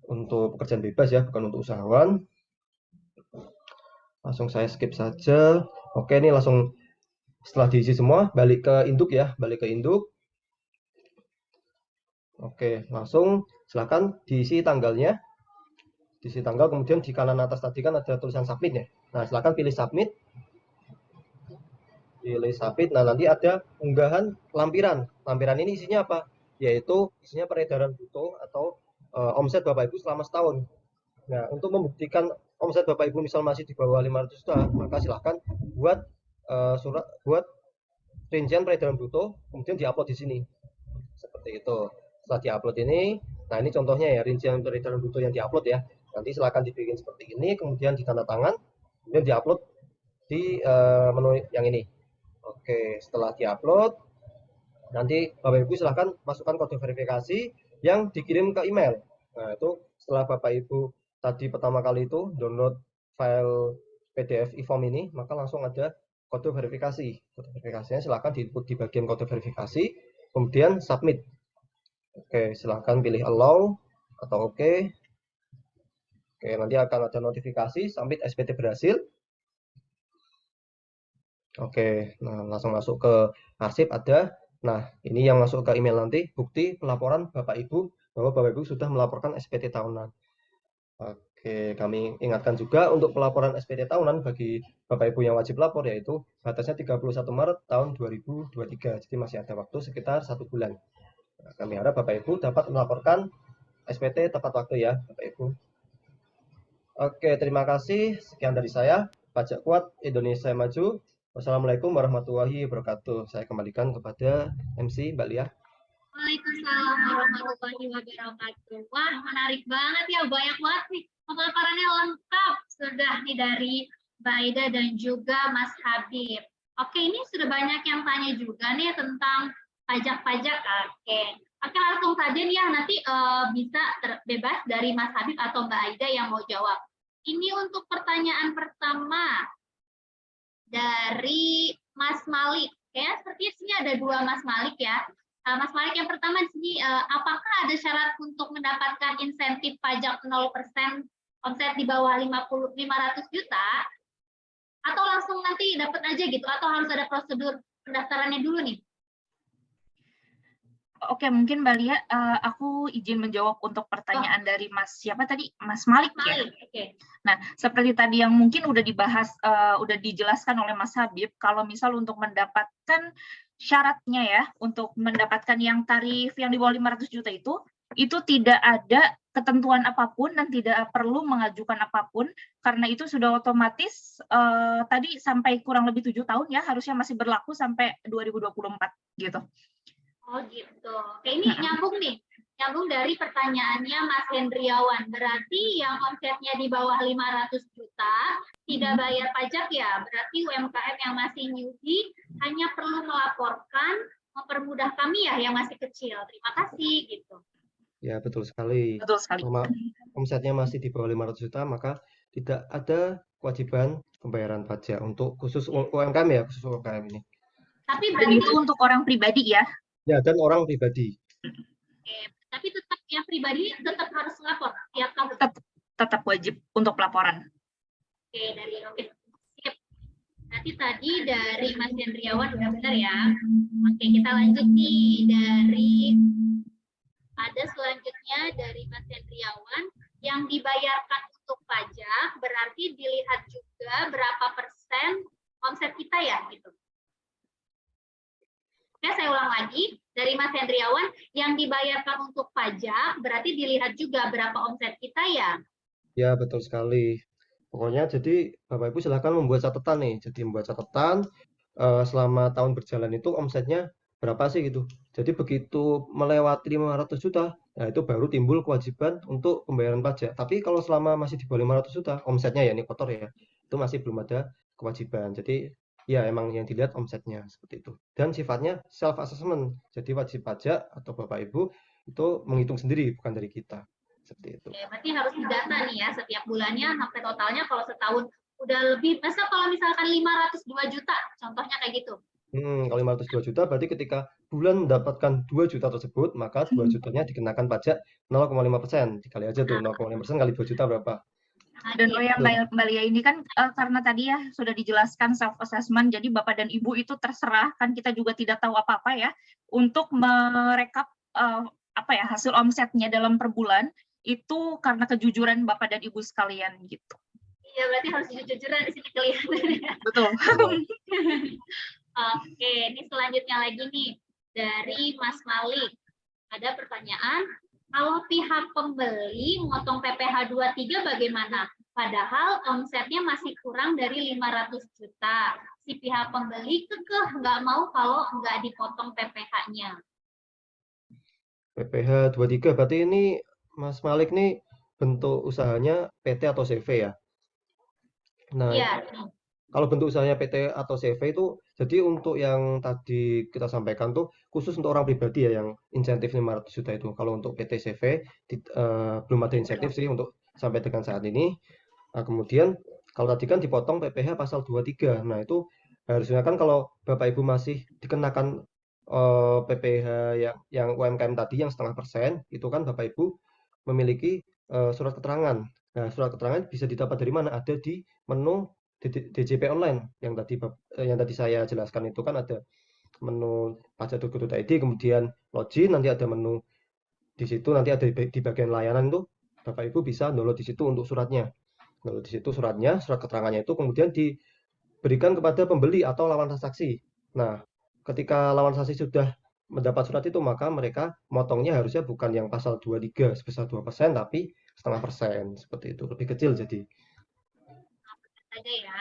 untuk pekerjaan bebas ya, bukan untuk usahawan. Langsung saya skip saja. Oke, ini langsung setelah diisi semua, balik ke induk ya, balik ke induk. Oke, langsung silakan diisi tanggalnya. Diisi tanggal, kemudian di kanan atas tadi kan ada tulisan submit ya. Nah, silakan pilih submit. Pilih submit. Nah, nanti ada unggahan lampiran. Lampiran ini isinya apa? Yaitu isinya peredaran bruto atau omset Bapak Ibu selama setahun. Nah, untuk membuktikan omset Bapak Ibu misal masih di bawah 500 juta, maka silahkan buat buat rincian peredaran bruto, kemudian diupload di sini. Seperti itu. Setelah diupload ini, nah ini contohnya ya rincian peredaran bruto yang diupload ya. Nanti silakan dibikin seperti ini, kemudian ditandatangan, kemudian diupload di menu yang ini. Oke, setelah diupload, nanti Bapak Ibu silahkan masukkan kode verifikasi yang dikirim ke email. Nah, itu setelah Bapak Ibu tadi pertama kali itu download file PDF e-form ini, maka langsung ada kode verifikasi. Kode verifikasinya silahkan di bagian kode verifikasi, kemudian submit. Oke, silahkan pilih allow atau oke. Oke, nanti akan ada notifikasi submit SPT berhasil. Oke, nah langsung masuk ke arsip ada. Nah, ini yang masuk ke email nanti bukti pelaporan Bapak Ibu bahwa Bapak Ibu sudah melaporkan SPT tahunan. Oke, kami ingatkan juga untuk pelaporan SPT tahunan bagi Bapak Ibu yang wajib lapor yaitu batasnya 31 Maret tahun 2023. Jadi masih ada waktu sekitar 1 bulan. Nah, kami harap Bapak Ibu dapat melaporkan SPT tepat waktu ya, Bapak Ibu. Oke, terima kasih. Sekian dari saya. Pajak Kuat Indonesia Maju. Wassalamualaikum warahmatullahi wabarakatuh. Saya kembalikan kepada MC Mbak Lia. Waalaikumsalam warahmatullahi wabarakatuh. Wah, menarik banget ya, banyak banget nih. Pemaparannya lengkap sudah nih dari Mbak Aida dan juga Mas Habib. Oke, ini sudah banyak yang tanya juga nih tentang pajak-pajak. Oke, langsung saja nih ya, nanti bisa bebas dari Mas Habib atau Mbak Aida yang mau jawab. Ini untuk pertanyaan pertama dari Mas Malik. Ya, sepertinya sini ada 2 Mas Malik ya. Mas Malik yang pertama di sini, apakah ada syarat untuk mendapatkan insentif pajak 0% omset di bawah 500 juta? Atau langsung nanti dapat aja gitu? Atau harus ada prosedur pendaftarannya dulu nih? Oke, mungkin Mbak Lia, aku izin menjawab untuk pertanyaan dari Mas siapa tadi? Mas Malik ya? Oke. Nah, seperti tadi yang mungkin udah dibahas, udah dijelaskan oleh Mas Habib, kalau misal untuk mendapatkan syaratnya ya, untuk mendapatkan yang tarif yang di bawah 500 juta itu tidak ada ketentuan apapun dan tidak perlu mengajukan apapun, karena itu sudah otomatis tadi sampai kurang lebih 7 tahun ya, harusnya masih berlaku sampai 2024 gitu. Oh gitu. Oke, ini nyambung nih. Nyambung dari pertanyaannya Mas Hendriawan. Berarti yang omsetnya di bawah 500 juta tidak bayar pajak ya? Berarti UMKM yang masih newbie hanya perlu melaporkan, mempermudah kami ya yang masih kecil. Terima kasih gitu. Ya, betul sekali. Betul sekali. Selama omsetnya masih di bawah 500 juta, maka tidak ada kewajiban pembayaran pajak untuk khusus UMKM ya, khusus UMKM ini. Tapi Dan itu untuk orang pribadi ya? Ya, dan orang pribadi. Oke, tapi tetap yang pribadi tetap harus lapor tiap tahun. Tetap wajib untuk pelaporan. Oke, dari sip. Nanti tadi dari Mas Hendriawan udah benar ya. Oke, kita lanjut nih dari ada selanjutnya dari Mas Hendriawan yang dibayarkan untuk pajak berarti dilihat juga berapa persen omset kita ya gitu. Oke, saya ulang lagi. Dari Mas Hendriawan, yang dibayarkan untuk pajak berarti dilihat juga berapa omset kita ya? Ya, betul sekali. Pokoknya jadi Bapak Ibu silahkan membuat catatan nih. Jadi membuat catatan selama tahun berjalan itu omsetnya berapa sih gitu. Jadi begitu melewati 500 juta, nah itu baru timbul kewajiban untuk pembayaran pajak. Tapi kalau selama masih di bawah 500 juta, omsetnya ya ini kotor ya, itu masih belum ada kewajiban. Jadi ya emang yang dilihat omsetnya seperti itu. Dan sifatnya self assessment. Jadi wajib pajak atau Bapak Ibu itu menghitung sendiri bukan dari kita. Seperti itu. Oke, berarti harus didata nih ya setiap bulannya sampai totalnya kalau setahun udah lebih. Masa kalau misalkan 502 juta, contohnya kayak gitu. Kalau 502 juta berarti ketika bulan mendapatkan 2 juta tersebut, maka 2 jutanya dikenakan pajak 0,5%. Dikali aja tuh 0,5% kali 2 juta berapa. Dan yang Mbak Lia ini kan karena tadi ya sudah dijelaskan self assessment, jadi Bapak dan Ibu itu terserah, kan kita juga tidak tahu apa-apa ya, untuk merekap hasil omsetnya dalam per bulan itu karena kejujuran Bapak dan Ibu sekalian gitu. Iya, berarti harus jujur-jujuran di sini kelihatan ya. Betul. Oke, ini selanjutnya lagi nih dari Mas Malik. Ada pertanyaan, kalau pihak pembeli motong PPh 23 bagaimana? Padahal omsetnya masih kurang dari 500 juta. Si pihak pembeli kekeh nggak mau kalau nggak dipotong PPh-nya. PPh 23 berarti ini Mas Malik nih bentuk usahanya PT atau CV ya. Nah, Iya. kalau bentuk usahanya PT atau CV itu, jadi untuk yang tadi kita sampaikan tuh khusus untuk orang pribadi ya, yang insentif 500 juta itu. Kalau untuk PT CV belum ada insentif sih untuk sampai dengan saat ini. Nah, kemudian kalau tadi kan dipotong PPh pasal 23. Nah, itu harusnya kan kalau Bapak Ibu masih dikenakan PPh yang UMKM tadi yang 0,5%, itu kan Bapak Ibu memiliki surat keterangan. Nah, surat keterangan bisa didapat dari mana? Ada di menu DJP online yang tadi saya jelaskan itu kan ada menu pajak.go.id, kemudian login, nanti ada menu di situ, nanti ada di bagian layanan tuh Bapak Ibu bisa download di situ untuk suratnya. Download di situ suratnya, surat keterangannya itu kemudian diberikan kepada pembeli atau lawan transaksi. Nah, ketika lawan transaksi sudah mendapat surat itu, maka mereka motongnya harusnya bukan yang pasal 23 sebesar 2%, tapi 0,5%. Seperti itu, lebih kecil jadi. Saja ya.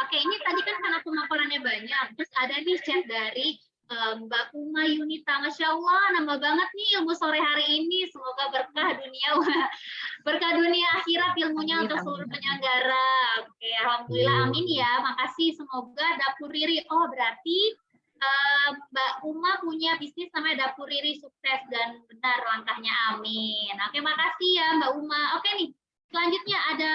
Oke, ini tadi kan karena pemaparannya banyak, terus ada nih chat dari Mbak Uma Yunita. Masya Allah, nambah banget nih ilmu sore hari ini. Semoga berkah dunia akhirat ilmunya untuk seluruh penyelenggara. Oke, alhamdulillah, amin ya. Makasih. Semoga Dapur Riri. Oh, berarti Mbak Uma punya bisnis namanya Dapur Riri, sukses dan benar langkahnya, amin. Oke, makasih ya Mbak Uma. Oke nih, selanjutnya ada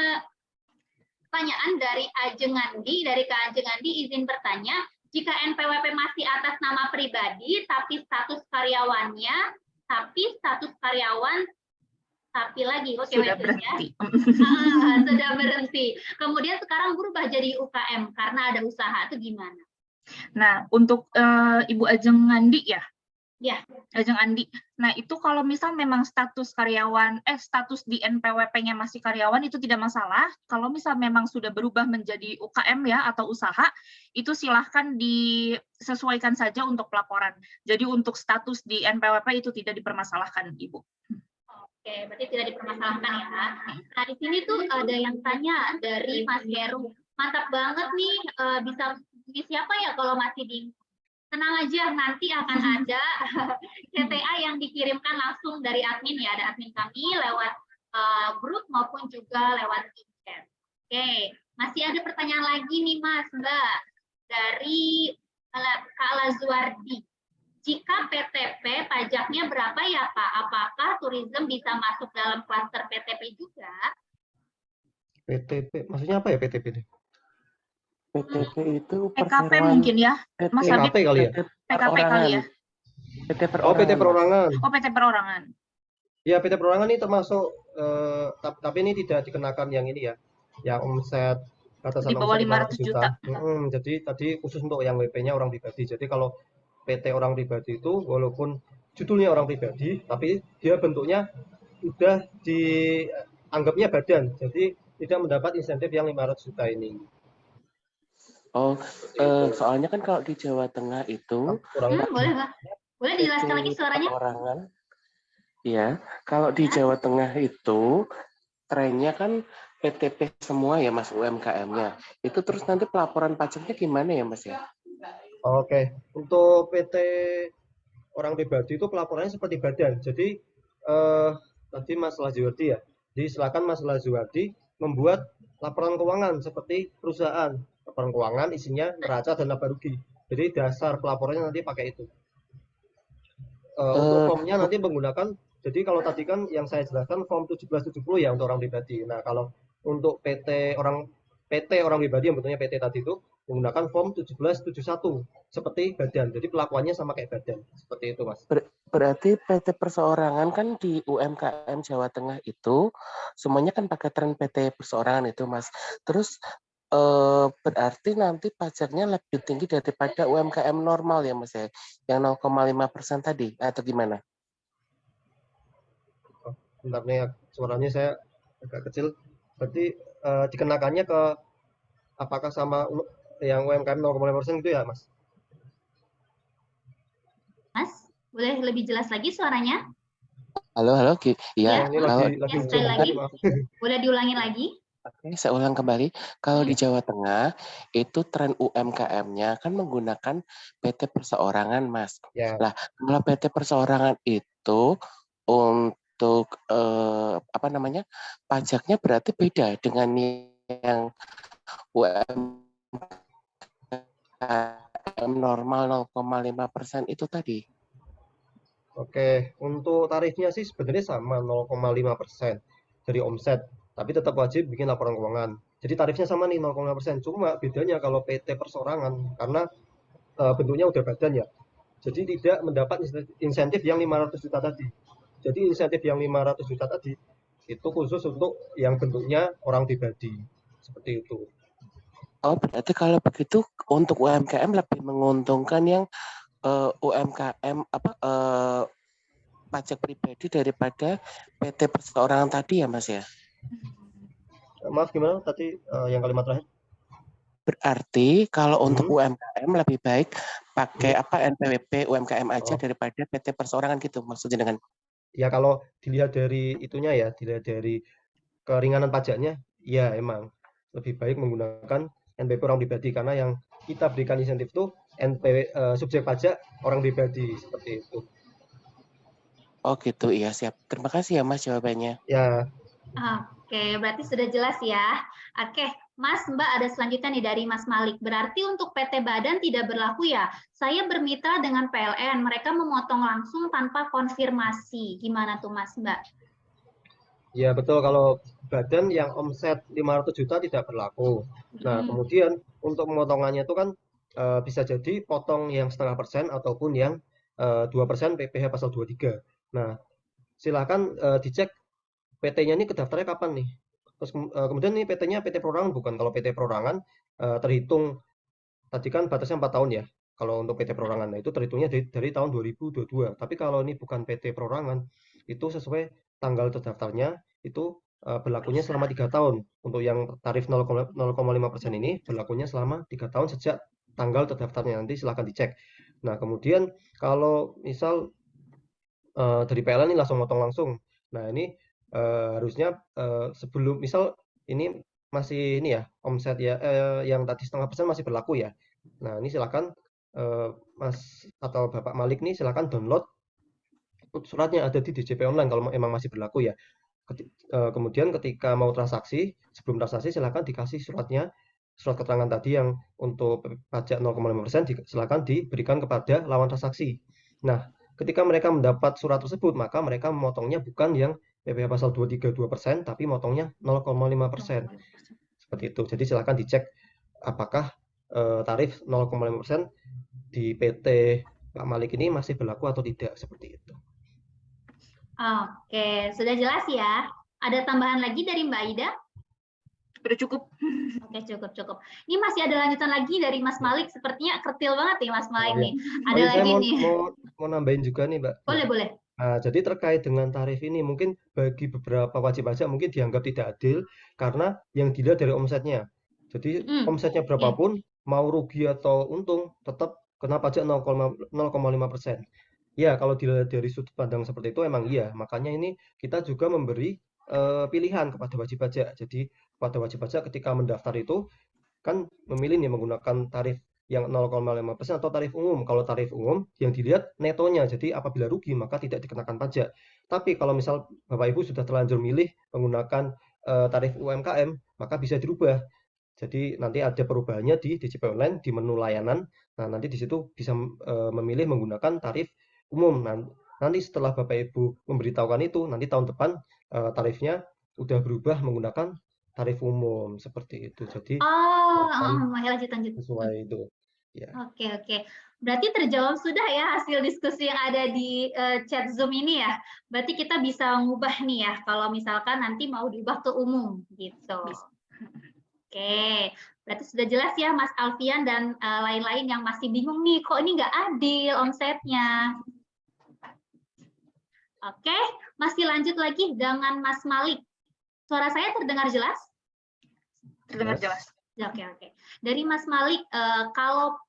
pertanyaan dari Ajeng Andi. Dari Kak Ajeng Andi izin bertanya, jika NPWP masih atas nama pribadi tapi status karyawan tapi lagi Sudah berhenti. Sudah berhenti. Kemudian sekarang berubah jadi UKM karena ada usaha, itu gimana? Nah, untuk Ibu Ajeng Andi ya. Ya. Ajeng Andi. Nah, itu kalau misal memang status di NPWP-nya masih karyawan itu tidak masalah. Kalau misal memang sudah berubah menjadi UKM ya atau usaha, itu silahkan disesuaikan saja untuk pelaporan. Jadi untuk status di NPWP itu tidak dipermasalahkan, Ibu. Oke, berarti tidak dipermasalahkan ya. Nah, di sini tuh ada yang tanya dari Mas Heru. Mantap banget nih, bisa siapa ya kalau masih bingung? Tenang aja, nanti akan ada CTA yang dikirimkan langsung dari admin ya, ada admin kami lewat grup maupun juga lewat chat. Oke, masih ada pertanyaan lagi nih Mas, Mbak, dari Kak Lazuardi. Jika PTP pajaknya berapa ya Pak? Apakah tourism bisa masuk dalam klaster PTP juga? PTP, maksudnya apa ya PTP? PTP itu PKP perseroan mungkin ya, Mas Habib. PKP kali ya? PKP kali ya? PT Oh, PT perorangan. perorangan. Oh, PT perorangan. Ya, PT perorangan ini termasuk, tapi ini tidak dikenakan yang ini ya, yang omset batasan Di bawah omset 500 juta. Jadi tadi khusus untuk yang WP-nya orang pribadi. Jadi kalau PT orang pribadi itu walaupun judulnya orang pribadi, tapi dia bentuknya sudah dianggapnya badan. Jadi tidak mendapat insentif yang 500 juta ini. Oh, soalnya kan kalau di Jawa Tengah itu boleh dijelaskan lagi suaranya? Perorangan. Ya, kalau di Jawa Tengah itu trennya kan PTP semua ya Mas, UMKM-nya. Itu terus nanti pelaporan pajaknya gimana ya Mas ya? Oke, untuk PT orang pribadi itu pelaporannya seperti badan. Jadi tadi Mas Lazuardi ya. Jadi silakan Mas Lazuardi membuat laporan keuangan seperti perusahaan. Laporan keuangan isinya neraca dan laba rugi. Jadi dasar pelaporannya nanti pakai itu. Untuk formnya nanti menggunakan, jadi kalau tadi kan yang saya jelaskan form 1770 ya untuk orang pribadi. Nah, kalau untuk PT orang pribadi yang bentuknya PT tadi itu menggunakan form 1771 seperti badan. Jadi pelakuannya sama kayak badan. Seperti itu, Mas. Berarti PT perseorangan kan di UMKM Jawa Tengah itu semuanya kan pakai tren PT perseorangan itu, Mas. Terus berarti nanti pajaknya lebih tinggi daripada UMKM normal ya, Mas ya? Yang 0,5% tadi atau gimana? Bentar nih, suaranya saya agak kecil. Berarti dikenakannya ke apakah sama yang UMKM 0,5% gitu ya, Mas? Mas, boleh lebih jelas lagi suaranya? Halo. Iya, ini lagi sekali lagi. Boleh diulangi lagi? Oke, saya ulang kembali. Kalau di Jawa Tengah, itu tren UMKM-nya kan menggunakan PT perseorangan, Mas. Ya. Nah, kalau PT perseorangan itu untuk apa namanya pajaknya berarti beda dengan yang UMKM normal 0,5% itu tadi. Oke, untuk tarifnya sih sebenarnya sama 0,5% dari omset, tapi tetap wajib bikin laporan keuangan. Jadi tarifnya sama nih 0,5%, cuma bedanya kalau PT perseorangan karena bentuknya udah badan ya. Jadi tidak mendapat insentif yang 500 juta tadi. Jadi insentif yang 500 juta tadi itu khusus untuk yang bentuknya orang pribadi. Seperti itu. Oh, berarti kalau begitu untuk UMKM lebih menguntungkan yang UMKM pajak pribadi daripada PT perseorangan tadi ya, Mas ya? Maaf gimana tadi yang kalimat terakhir? Berarti kalau untuk UMKM lebih baik pakai NPWP UMKM aja Oh. daripada PT perseorangan gitu maksudnya dengan. Ya kalau dilihat dari itunya ya, dilihat dari keringanan pajaknya, ya emang lebih baik menggunakan NPWP orang pribadi karena yang kita berikan insentif itu subjek pajak orang pribadi seperti itu. Oh gitu, iya siap. Terima kasih ya Mas jawabannya. Ya. Oke, berarti sudah jelas ya. Oke, Mas, Mbak ada selanjutnya nih dari Mas Malik. Berarti untuk PT Badan tidak berlaku ya? Saya bermitra dengan PLN, mereka memotong langsung tanpa konfirmasi. Gimana tuh Mas, Mbak? Ya betul, kalau badan yang omset 500 juta tidak berlaku. Nah, kemudian untuk pemotongannya itu kan bisa jadi potong yang 0,5% ataupun yang 2% PPh pasal 23. Nah, silakan dicek PT-nya ini kedaftarnya kapan nih. Terus kemudian nih PT-nya PT perorangan bukan. Kalau PT perorangan terhitung tadi kan batasnya 4 tahun ya. Kalau untuk PT perorangan, nah itu terhitungnya dari tahun 2022. Tapi kalau ini bukan PT perorangan, itu sesuai tanggal terdaftarnya itu berlakunya selama 3 tahun. Untuk yang tarif 0,5% ini berlakunya selama 3 tahun sejak tanggal terdaftarnya. Nanti silahkan dicek. Nah, kemudian kalau misal dari PLN ini langsung motong langsung. Nah, ini harusnya sebelum misal ini masih ini ya omset ya yang tadi 0,5% masih berlaku ya. Nah, ini silakan Mas atau Bapak Malik nih silakan download suratnya ada di DJP online kalau emang masih berlaku ya. Kemudian ketika mau transaksi, sebelum transaksi silakan dikasih suratnya, surat keterangan tadi yang untuk pajak 0,5% silakan diberikan kepada lawan transaksi. Nah, ketika mereka mendapat surat tersebut, maka mereka memotongnya bukan yang PPh pasal 232%, tapi motongnya 0,5%. Seperti itu. Jadi silakan dicek apakah tarif 0,5% di PT Pak Malik ini masih berlaku atau tidak, seperti itu. Oke, sudah jelas ya. Ada tambahan lagi dari Mbak Ida? Sudah cukup. Oke, cukup. Ini masih ada lanjutan lagi dari Mas Malik. Sepertinya kertil banget nih Mas Malik nih. Ada lagi saya nih. mau nambahin juga nih, Mbak. Boleh. Nah, jadi terkait dengan tarif ini, mungkin bagi beberapa wajib pajak mungkin dianggap tidak adil karena yang dilihat dari omsetnya. Jadi omsetnya berapapun, mau rugi atau untung, tetap kena pajak 0,5%. Ya, kalau dilihat dari sudut pandang seperti itu emang iya. Makanya ini kita juga memberi pilihan kepada wajib pajak. Jadi pada wajib pajak ketika mendaftar itu kan memilih nih menggunakan tarif yang 0,5% atau tarif umum. Kalau tarif umum yang dilihat netonya. Jadi apabila rugi maka tidak dikenakan pajak. Tapi kalau misal Bapak Ibu sudah terlanjur milih menggunakan tarif UMKM, maka bisa dirubah. Jadi nanti ada perubahannya di DJP online di menu layanan. Nah, nanti di situ bisa memilih menggunakan tarif umum. Nanti setelah Bapak Ibu memberitahukan itu, nanti tahun depan tarifnya udah berubah menggunakan tarif umum seperti itu. Jadi lanjut. sesuai itu. Ya. Oke. Berarti terjawab sudah ya hasil diskusi yang ada di chat Zoom ini ya. Berarti kita bisa mengubah nih ya kalau misalkan nanti mau diubah ke umum gitu. Oke, berarti sudah jelas ya Mas Alfian dan lain-lain yang masih bingung nih, kok ini nggak adil omsetnya. Oke, masih lanjut lagi dengan Mas Malik. Suara saya terdengar jelas? Terdengar jelas. Oke. Dari Mas Malik, kalau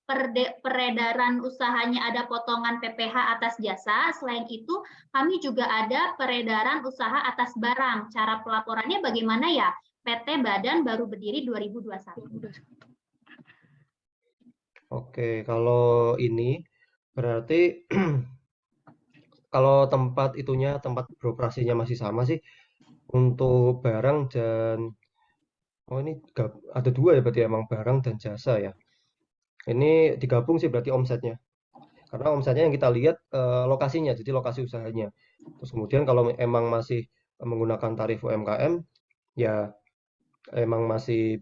peredaran usahanya ada potongan PPh atas jasa, selain itu kami juga ada peredaran usaha atas barang. Cara pelaporannya bagaimana ya? PT Badan baru berdiri 2021. Oke, kalau ini berarti Kalau tempat beroperasinya masih sama sih untuk barang dan ini ada dua ya berarti emang barang dan jasa ya. Ini digabung sih berarti omsetnya. Karena omsetnya yang kita lihat lokasinya, jadi lokasi usahanya. Terus kemudian kalau emang masih menggunakan tarif UMKM, ya emang masih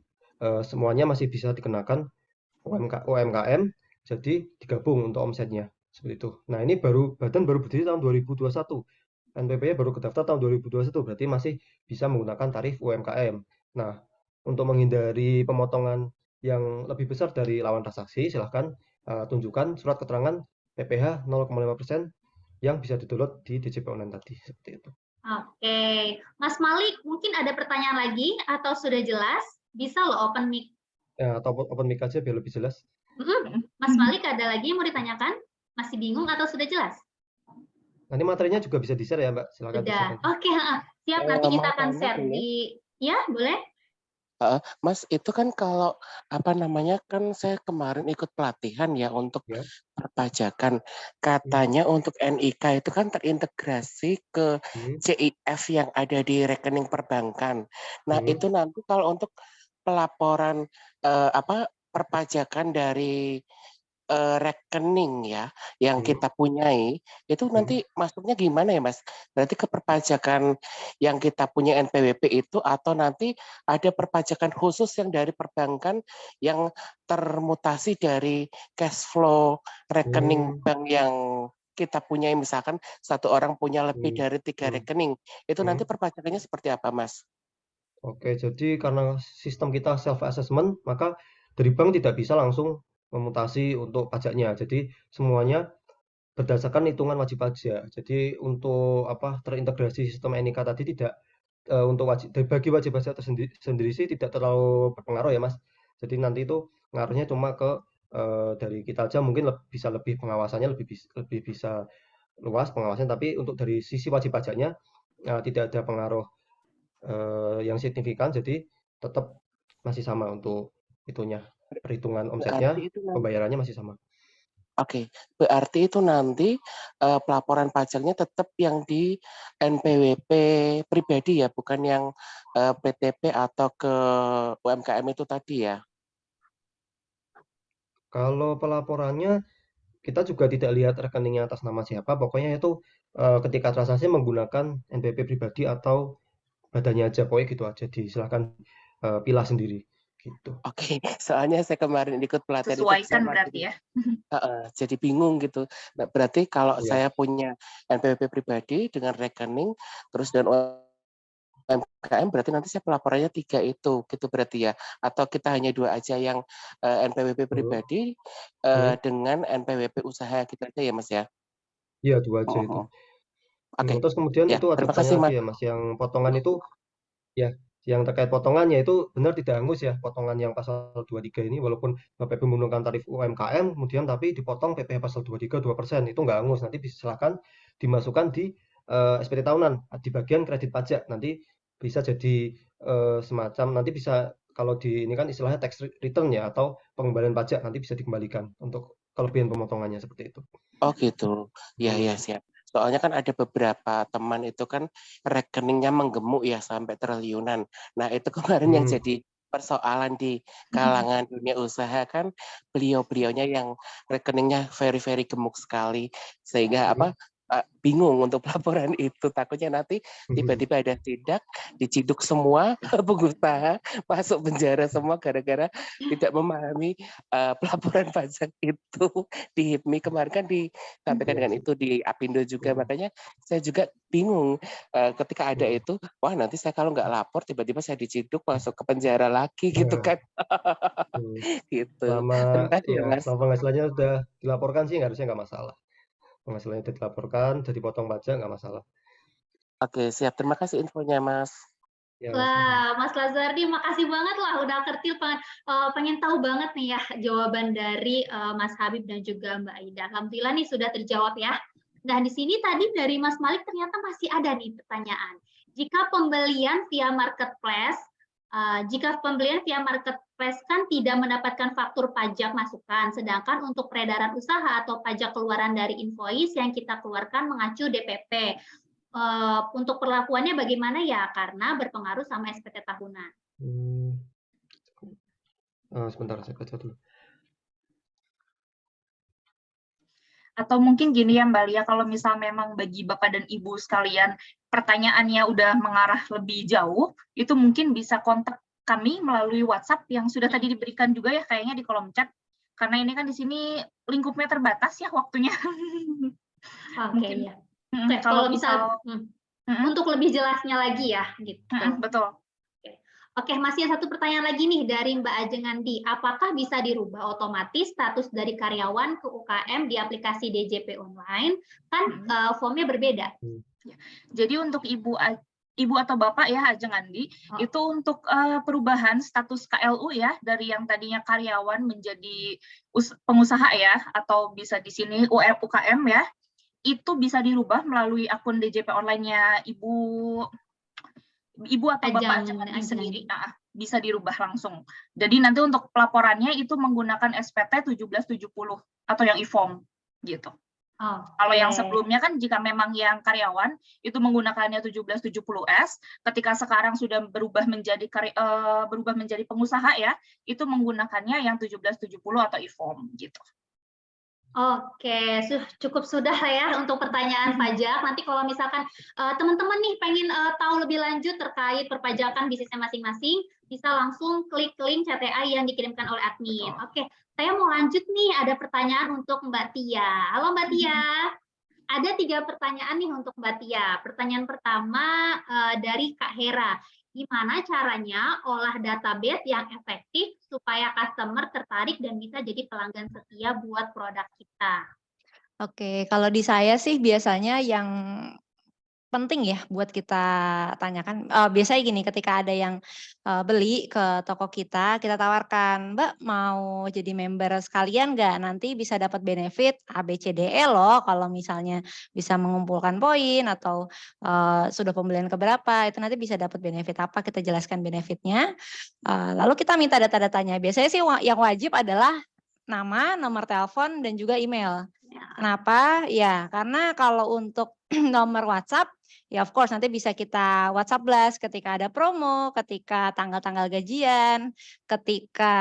semuanya masih bisa dikenakan UMKM, jadi digabung untuk omsetnya seperti itu. Nah ini badan baru berdiri tahun 2021, NPP-nya baru kedaftar tahun 2021, berarti masih bisa menggunakan tarif UMKM. Nah untuk menghindari pemotongan yang lebih besar dari lawan transaksi, silahkan tunjukkan surat keterangan PPh 0,5% yang bisa di-download di DJP Online tadi, seperti itu. Oke, Mas Malik, mungkin ada pertanyaan lagi atau sudah jelas? Bisa loh open mic. Atau open mic aja biar lebih jelas. Mas Malik, ada lagi yang mau ditanyakan? Masih bingung atau sudah jelas? Nanti materinya juga bisa di-share ya, Mbak. Silakan Sudah. di-share nanti. Oke, siap. Nanti kita akan share di... Ya, boleh? Mas, itu kan kalau apa namanya kan saya kemarin ikut pelatihan ya untuk Ya. perpajakan. Katanya untuk NIK itu kan terintegrasi ke CIF yang ada di rekening perbankan. Nah, itu nanti kalau untuk pelaporan perpajakan dari rekening ya yang kita punyai itu nanti masuknya gimana ya Mas? Berarti ke perpajakan yang kita punya NPWP itu atau nanti ada perpajakan khusus yang dari perbankan yang termutasi dari cash flow rekening bank yang kita punya, misalkan satu orang punya lebih dari 3 rekening, itu nanti perpajakannya seperti apa Mas? Oke, jadi karena sistem kita self assessment, maka dari bank tidak bisa langsung memutasi untuk pajaknya. Jadi semuanya berdasarkan hitungan wajib pajak. Jadi untuk terintegrasi sistem NIK tadi tidak untuk bagi wajib pajak tersendiri sih tidak terlalu berpengaruh ya Mas. Jadi nanti itu ngaruhnya cuma ke dari kita aja mungkin bisa lebih pengawasannya lebih bisa luas pengawasan, tapi untuk dari sisi wajib pajaknya tidak ada pengaruh yang signifikan, jadi tetap masih sama untuk itunya, perhitungan omsetnya, pembayarannya masih sama. Oke, berarti itu nanti pelaporan pajaknya tetap yang di NPWP pribadi ya, bukan yang PTP atau ke UMKM itu tadi ya? Kalau pelaporannya kita juga tidak lihat rekeningnya atas nama siapa, pokoknya itu ketika transaksi menggunakan NPWP pribadi atau badannya aja, pokoknya gitu aja, silahkan pilah sendiri. Gitu. Oke, soalnya saya kemarin ikut pelatihan sesuaikan itu berarti ya. Jadi bingung gitu. Nah, berarti kalau Iya. saya punya NPWP pribadi dengan rekening terus dan UMKM, berarti nanti saya pelaporannya 3 itu gitu berarti ya, atau kita hanya 2 aja yang NPWP pribadi dengan NPWP usaha kita aja ya Mas ya? Iya, 2 aja itu. Oke. Terus kemudian Ya, itu ada terima kasih pertanyaan lagi Mas. ya Mas, yang potongan itu ya, yang terkait potongannya itu benar tidak hangus ya, potongan yang pasal 23 ini, walaupun Bapak Ibu menggunakan tarif UMKM, kemudian tapi dipotong PPh pasal 23 2%, itu nggak hangus, nanti silakan dimasukkan di SPT tahunan, di bagian kredit pajak, nanti bisa jadi semacam, nanti bisa kalau di ini kan istilahnya tax return ya, atau pengembalian pajak, nanti bisa dikembalikan untuk kelebihan pemotongannya seperti itu. Oh gitu, ya siap. Soalnya kan ada beberapa teman itu kan rekeningnya menggemuk ya sampai triliunan. Nah itu kemarin yang jadi persoalan di kalangan dunia usaha kan beliau-beliaunya yang rekeningnya very gemuk sekali sehingga bingung untuk laporan itu, takutnya nanti tiba-tiba ada sidak diciduk semua pengusaha masuk penjara semua gara-gara tidak memahami pelaporan pajak itu. Di HIPMI kemarin kan disampaikan dengan itu di Apindo juga, makanya saya juga bingung ketika ada itu, wah nanti saya kalau nggak lapor tiba-tiba saya diciduk masuk ke penjara lagi gitu kan. Gitu. Terima kasih ya Mas. Selama penghasilannya sudah dilaporkan sih harusnya nggak masalah. Penghasilannya sudah dilaporkan, jadi potong pajak nggak masalah. Oke, siap. Terima kasih infonya Mas. Ya, Wah, Mas Lazardi, makasih banget lah udah kertil pengen tahu banget nih ya jawaban dari Mas Habib dan juga Mbak Aida. Alhamdulillah nih sudah terjawab ya. Nah, di sini tadi dari Mas Malik ternyata masih ada nih pertanyaan. Jika pembelian via marketplace Jika pembelian via marketplace kan tidak mendapatkan faktur pajak masukan, sedangkan untuk peredaran usaha atau pajak keluaran dari invoice yang kita keluarkan mengacu DPP. Untuk perlakuannya bagaimana ya? Karena berpengaruh sama SPT tahunan. Sebentar, saya baca dulu. Atau mungkin gini ya Mbak Lia, kalau misal memang bagi Bapak dan Ibu sekalian pertanyaannya udah mengarah lebih jauh, itu mungkin bisa kontak kami melalui WhatsApp yang sudah tadi diberikan juga ya kayaknya di kolom chat. Karena ini kan di sini lingkupnya terbatas ya waktunya. Oke, ya. Kalau misal untuk lebih jelasnya lagi ya, gitu. Betul. Oke, masih ada satu pertanyaan lagi nih dari Mbak Ajeng Andi. Apakah bisa dirubah otomatis status dari karyawan ke UKM di aplikasi DJP online? Kan formnya berbeda. Jadi untuk Ibu atau Bapak ya Ajeng Andi, itu untuk perubahan status KLU ya, dari yang tadinya karyawan menjadi pengusaha ya, atau bisa di sini UKM ya, itu bisa dirubah melalui akun DJP online-nya Ibu atau Bapak Ajeng Andi sendiri. Bisa dirubah langsung. Jadi nanti untuk pelaporannya itu menggunakan SPT 1770 atau yang e-form gitu. Kalau yang sebelumnya kan jika memang yang karyawan itu menggunakannya 1770S, ketika sekarang sudah berubah menjadi pengusaha ya, itu menggunakannya yang 1770 atau e-form gitu. Oke, cukup sudah ya untuk pertanyaan pajak. Nanti kalau misalkan teman-teman nih pengen tahu lebih lanjut terkait perpajakan bisnisnya masing-masing, bisa langsung klik link CTA yang dikirimkan oleh admin. Oke, saya mau lanjut nih, ada pertanyaan untuk Mbak Tia. Halo Mbak Tia, ada 3 pertanyaan nih untuk Mbak Tia. Pertanyaan pertama dari Kak Hera. Gimana caranya olah database yang efektif supaya customer tertarik dan bisa jadi pelanggan setia buat produk kita? Oke, kalau di saya sih biasanya yang penting ya buat kita tanyakan, biasanya gini, ketika ada yang beli ke toko kita tawarkan, "Mbak mau jadi member sekalian nggak? Nanti bisa dapat benefit ABCDE loh, kalau misalnya bisa mengumpulkan poin atau sudah pembelian keberapa, itu nanti bisa dapat benefit apa," kita jelaskan benefitnya, lalu kita minta data-datanya. Biasanya sih yang wajib adalah nama, nomor telepon, dan juga email. Kenapa? Ya, karena kalau untuk nomor WhatsApp, ya of course nanti bisa kita WhatsApp blast ketika ada promo, ketika tanggal-tanggal gajian, ketika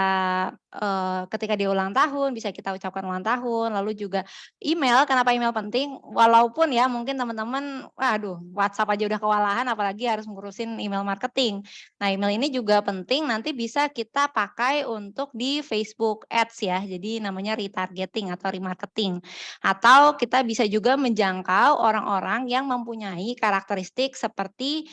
dia ulang tahun, bisa kita ucapkan ulang tahun. Lalu juga email, kenapa email penting? Walaupun ya mungkin teman-teman, waduh WhatsApp aja udah kewalahan, apalagi harus ngurusin email marketing. Nah, email ini juga penting, nanti bisa kita pakai untuk di Facebook Ads ya, jadi namanya retargeting atau remarketing. Atau kita bisa juga menjangkau orang-orang yang mempunyai karakteristik seperti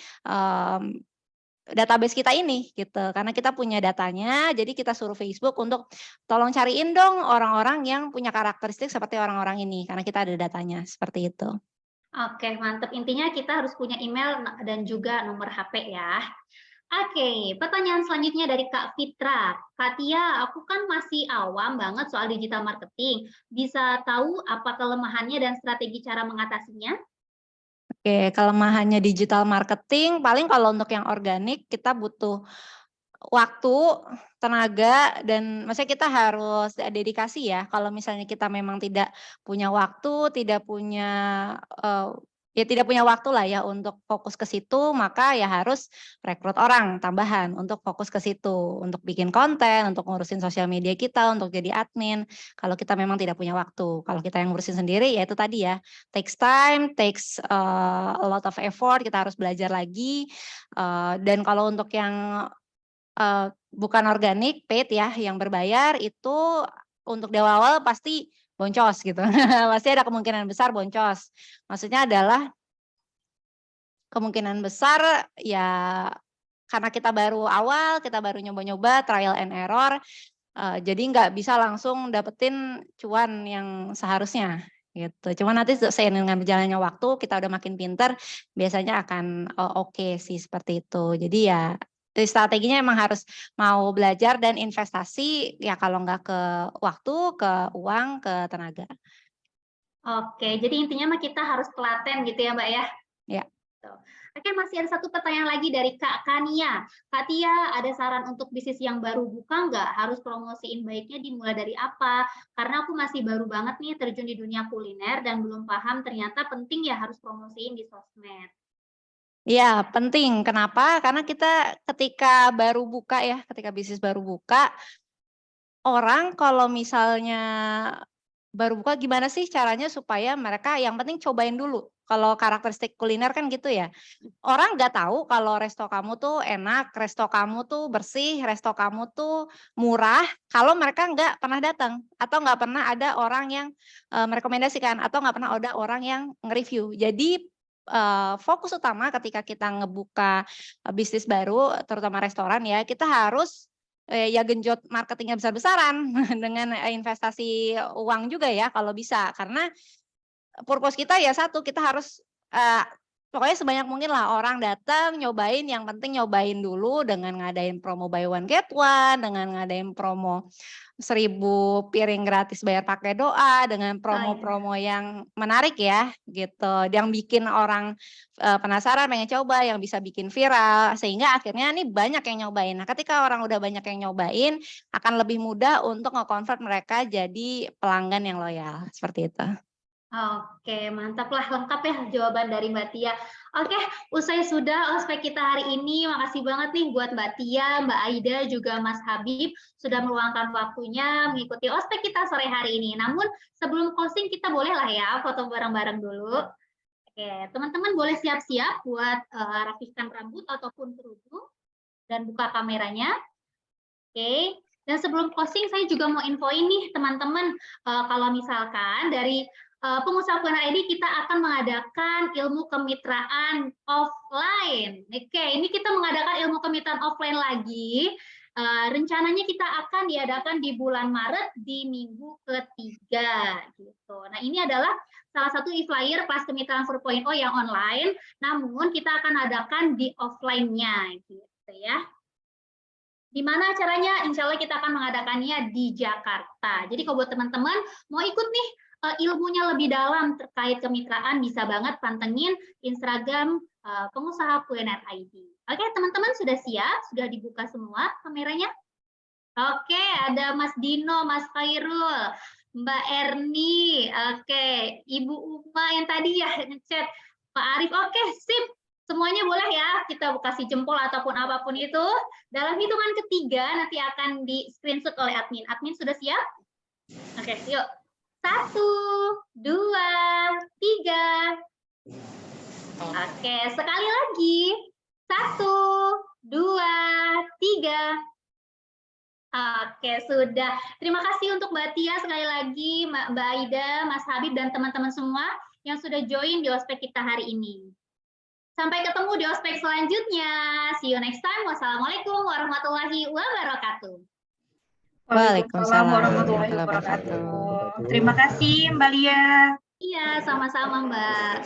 database kita ini gitu, karena kita punya datanya, jadi kita suruh Facebook untuk tolong cariin dong orang-orang yang punya karakteristik seperti orang-orang ini, karena kita ada datanya, seperti itu. Oke, mantap. Intinya kita harus punya email dan juga nomor HP ya. Oke, pertanyaan selanjutnya dari Kak Fitra. Kak Tia, aku kan masih awam banget soal digital marketing. Bisa tahu apa kelemahannya dan strategi cara mengatasinya? Oke, kelemahannya digital marketing, paling kalau untuk yang organik kita butuh waktu, tenaga, dan maksudnya kita harus dedikasi ya. Kalau misalnya kita memang tidak punya waktu, tidak punya waktu lah ya untuk fokus ke situ, maka ya harus rekrut orang tambahan untuk fokus ke situ, untuk bikin konten, untuk ngurusin sosial media kita, untuk jadi admin. Kalau kita memang tidak punya waktu, kalau kita yang ngurusin sendiri ya itu tadi ya, takes time, takes a lot of effort, kita harus belajar lagi. Dan kalau untuk yang bukan organik, paid ya, yang berbayar itu untuk di awal-awal pasti boncos gitu. Pasti ada kemungkinan besar boncos. Maksudnya adalah kemungkinan besar ya karena kita baru awal, kita baru nyoba-nyoba, trial and error, jadi nggak bisa langsung dapetin cuan yang seharusnya gitu. Cuma nanti seiring dengan berjalannya waktu, kita udah makin pinter, biasanya akan oke sih seperti itu. Jadi ya strateginya emang harus mau belajar dan investasi, ya kalau nggak ke waktu, ke uang, ke tenaga. Oke, jadi intinya mah kita harus telaten gitu ya Mbak ya? Ya. Oke, masih ada satu pertanyaan lagi dari Kak Kania. Kak Tia, ada saran untuk bisnis yang baru buka nggak? Harus promosiin baiknya dimulai dari apa? Karena aku masih baru banget nih terjun di dunia kuliner dan belum paham ternyata penting ya harus promosiin di sosmed. Iya, penting. Kenapa? Karena kita ketika baru buka ya, ketika bisnis baru buka, orang kalau misalnya baru buka gimana sih caranya supaya mereka yang penting cobain dulu. Kalau karakteristik kuliner kan gitu ya. Orang nggak tahu kalau resto kamu tuh enak, resto kamu tuh bersih, resto kamu tuh murah, kalau mereka nggak pernah datang atau nggak pernah ada orang yang merekomendasikan atau nggak pernah ada orang yang nge-review. Jadi fokus utama ketika kita ngebuka bisnis baru, terutama restoran ya, kita harus ya genjot marketingnya besar-besaran dengan investasi uang juga ya kalau bisa. Karena purpose kita ya satu, kita harus pokoknya sebanyak mungkin lah orang datang nyobain, yang penting nyobain dulu dengan ngadain promo buy one get one, dengan ngadain promo 1000 piring gratis bayar pakai doa, dengan promo-promo yang menarik ya gitu, yang bikin orang penasaran pengen coba, yang bisa bikin viral, sehingga akhirnya nih banyak yang nyobain. Nah ketika orang udah banyak yang nyobain, akan lebih mudah untuk nge-convert mereka jadi pelanggan yang loyal, seperti itu. Oke, mantap lah, lengkap ya jawaban dari Mbak Tia. Oke, usai sudah ospek kita hari ini. Makasih banget nih buat Mbak Tia, Mbak Aida, juga Mas Habib sudah meluangkan waktunya mengikuti ospek kita sore hari ini. Namun sebelum closing kita boleh lah ya foto bareng-bareng dulu. Oke, teman-teman boleh siap-siap buat rapihkan rambut ataupun kerudung dan buka kameranya. Oke, dan sebelum closing saya juga mau infoin nih teman-teman, kalau misalkan dari Pengusaha Kuliner ID kita akan mengadakan ilmu kemitraan offline. Oke, ini kita mengadakan ilmu kemitraan offline lagi. Rencananya kita akan diadakan di bulan Maret di minggu ketiga. Gitu. Nah ini adalah salah satu e-flyer kelas kemitraan 4.0 yang online, namun kita akan adakan di offline-nya, gitu ya. Di mana acaranya? Insya Allah kita akan mengadakannya di Jakarta. Jadi kalau buat teman-teman mau ikut nih ilmunya lebih dalam terkait kemitraan, bisa banget pantengin Instagram Pengusaha Kuliner ID. Oke, teman-teman sudah siap? Sudah dibuka semua kameranya? Oke, ada Mas Dino, Mas Khairul, Mbak Erni, oke, Ibu Uma yang tadi ya ngechat, Pak Arif, oke, sip. Semuanya boleh ya, kita kasih jempol ataupun apapun itu. Dalam hitungan ketiga nanti akan di screenshot oleh admin. Admin sudah siap? Oke, yuk. 1, 2, 3. Oke, sekali lagi. 1, 2, 3. Oke, sudah. Terima kasih untuk Mbak Tia sekali lagi, Mbak Aida, Mas Habib, dan teman-teman semua yang sudah join di ospek kita hari ini. Sampai ketemu di ospek selanjutnya. See you next time. Wassalamualaikum warahmatullahi wabarakatuh. Waalaikumsalam warahmatullahi wabarakatuh. Terima kasih Mbak Lia. Iya, sama-sama Mbak.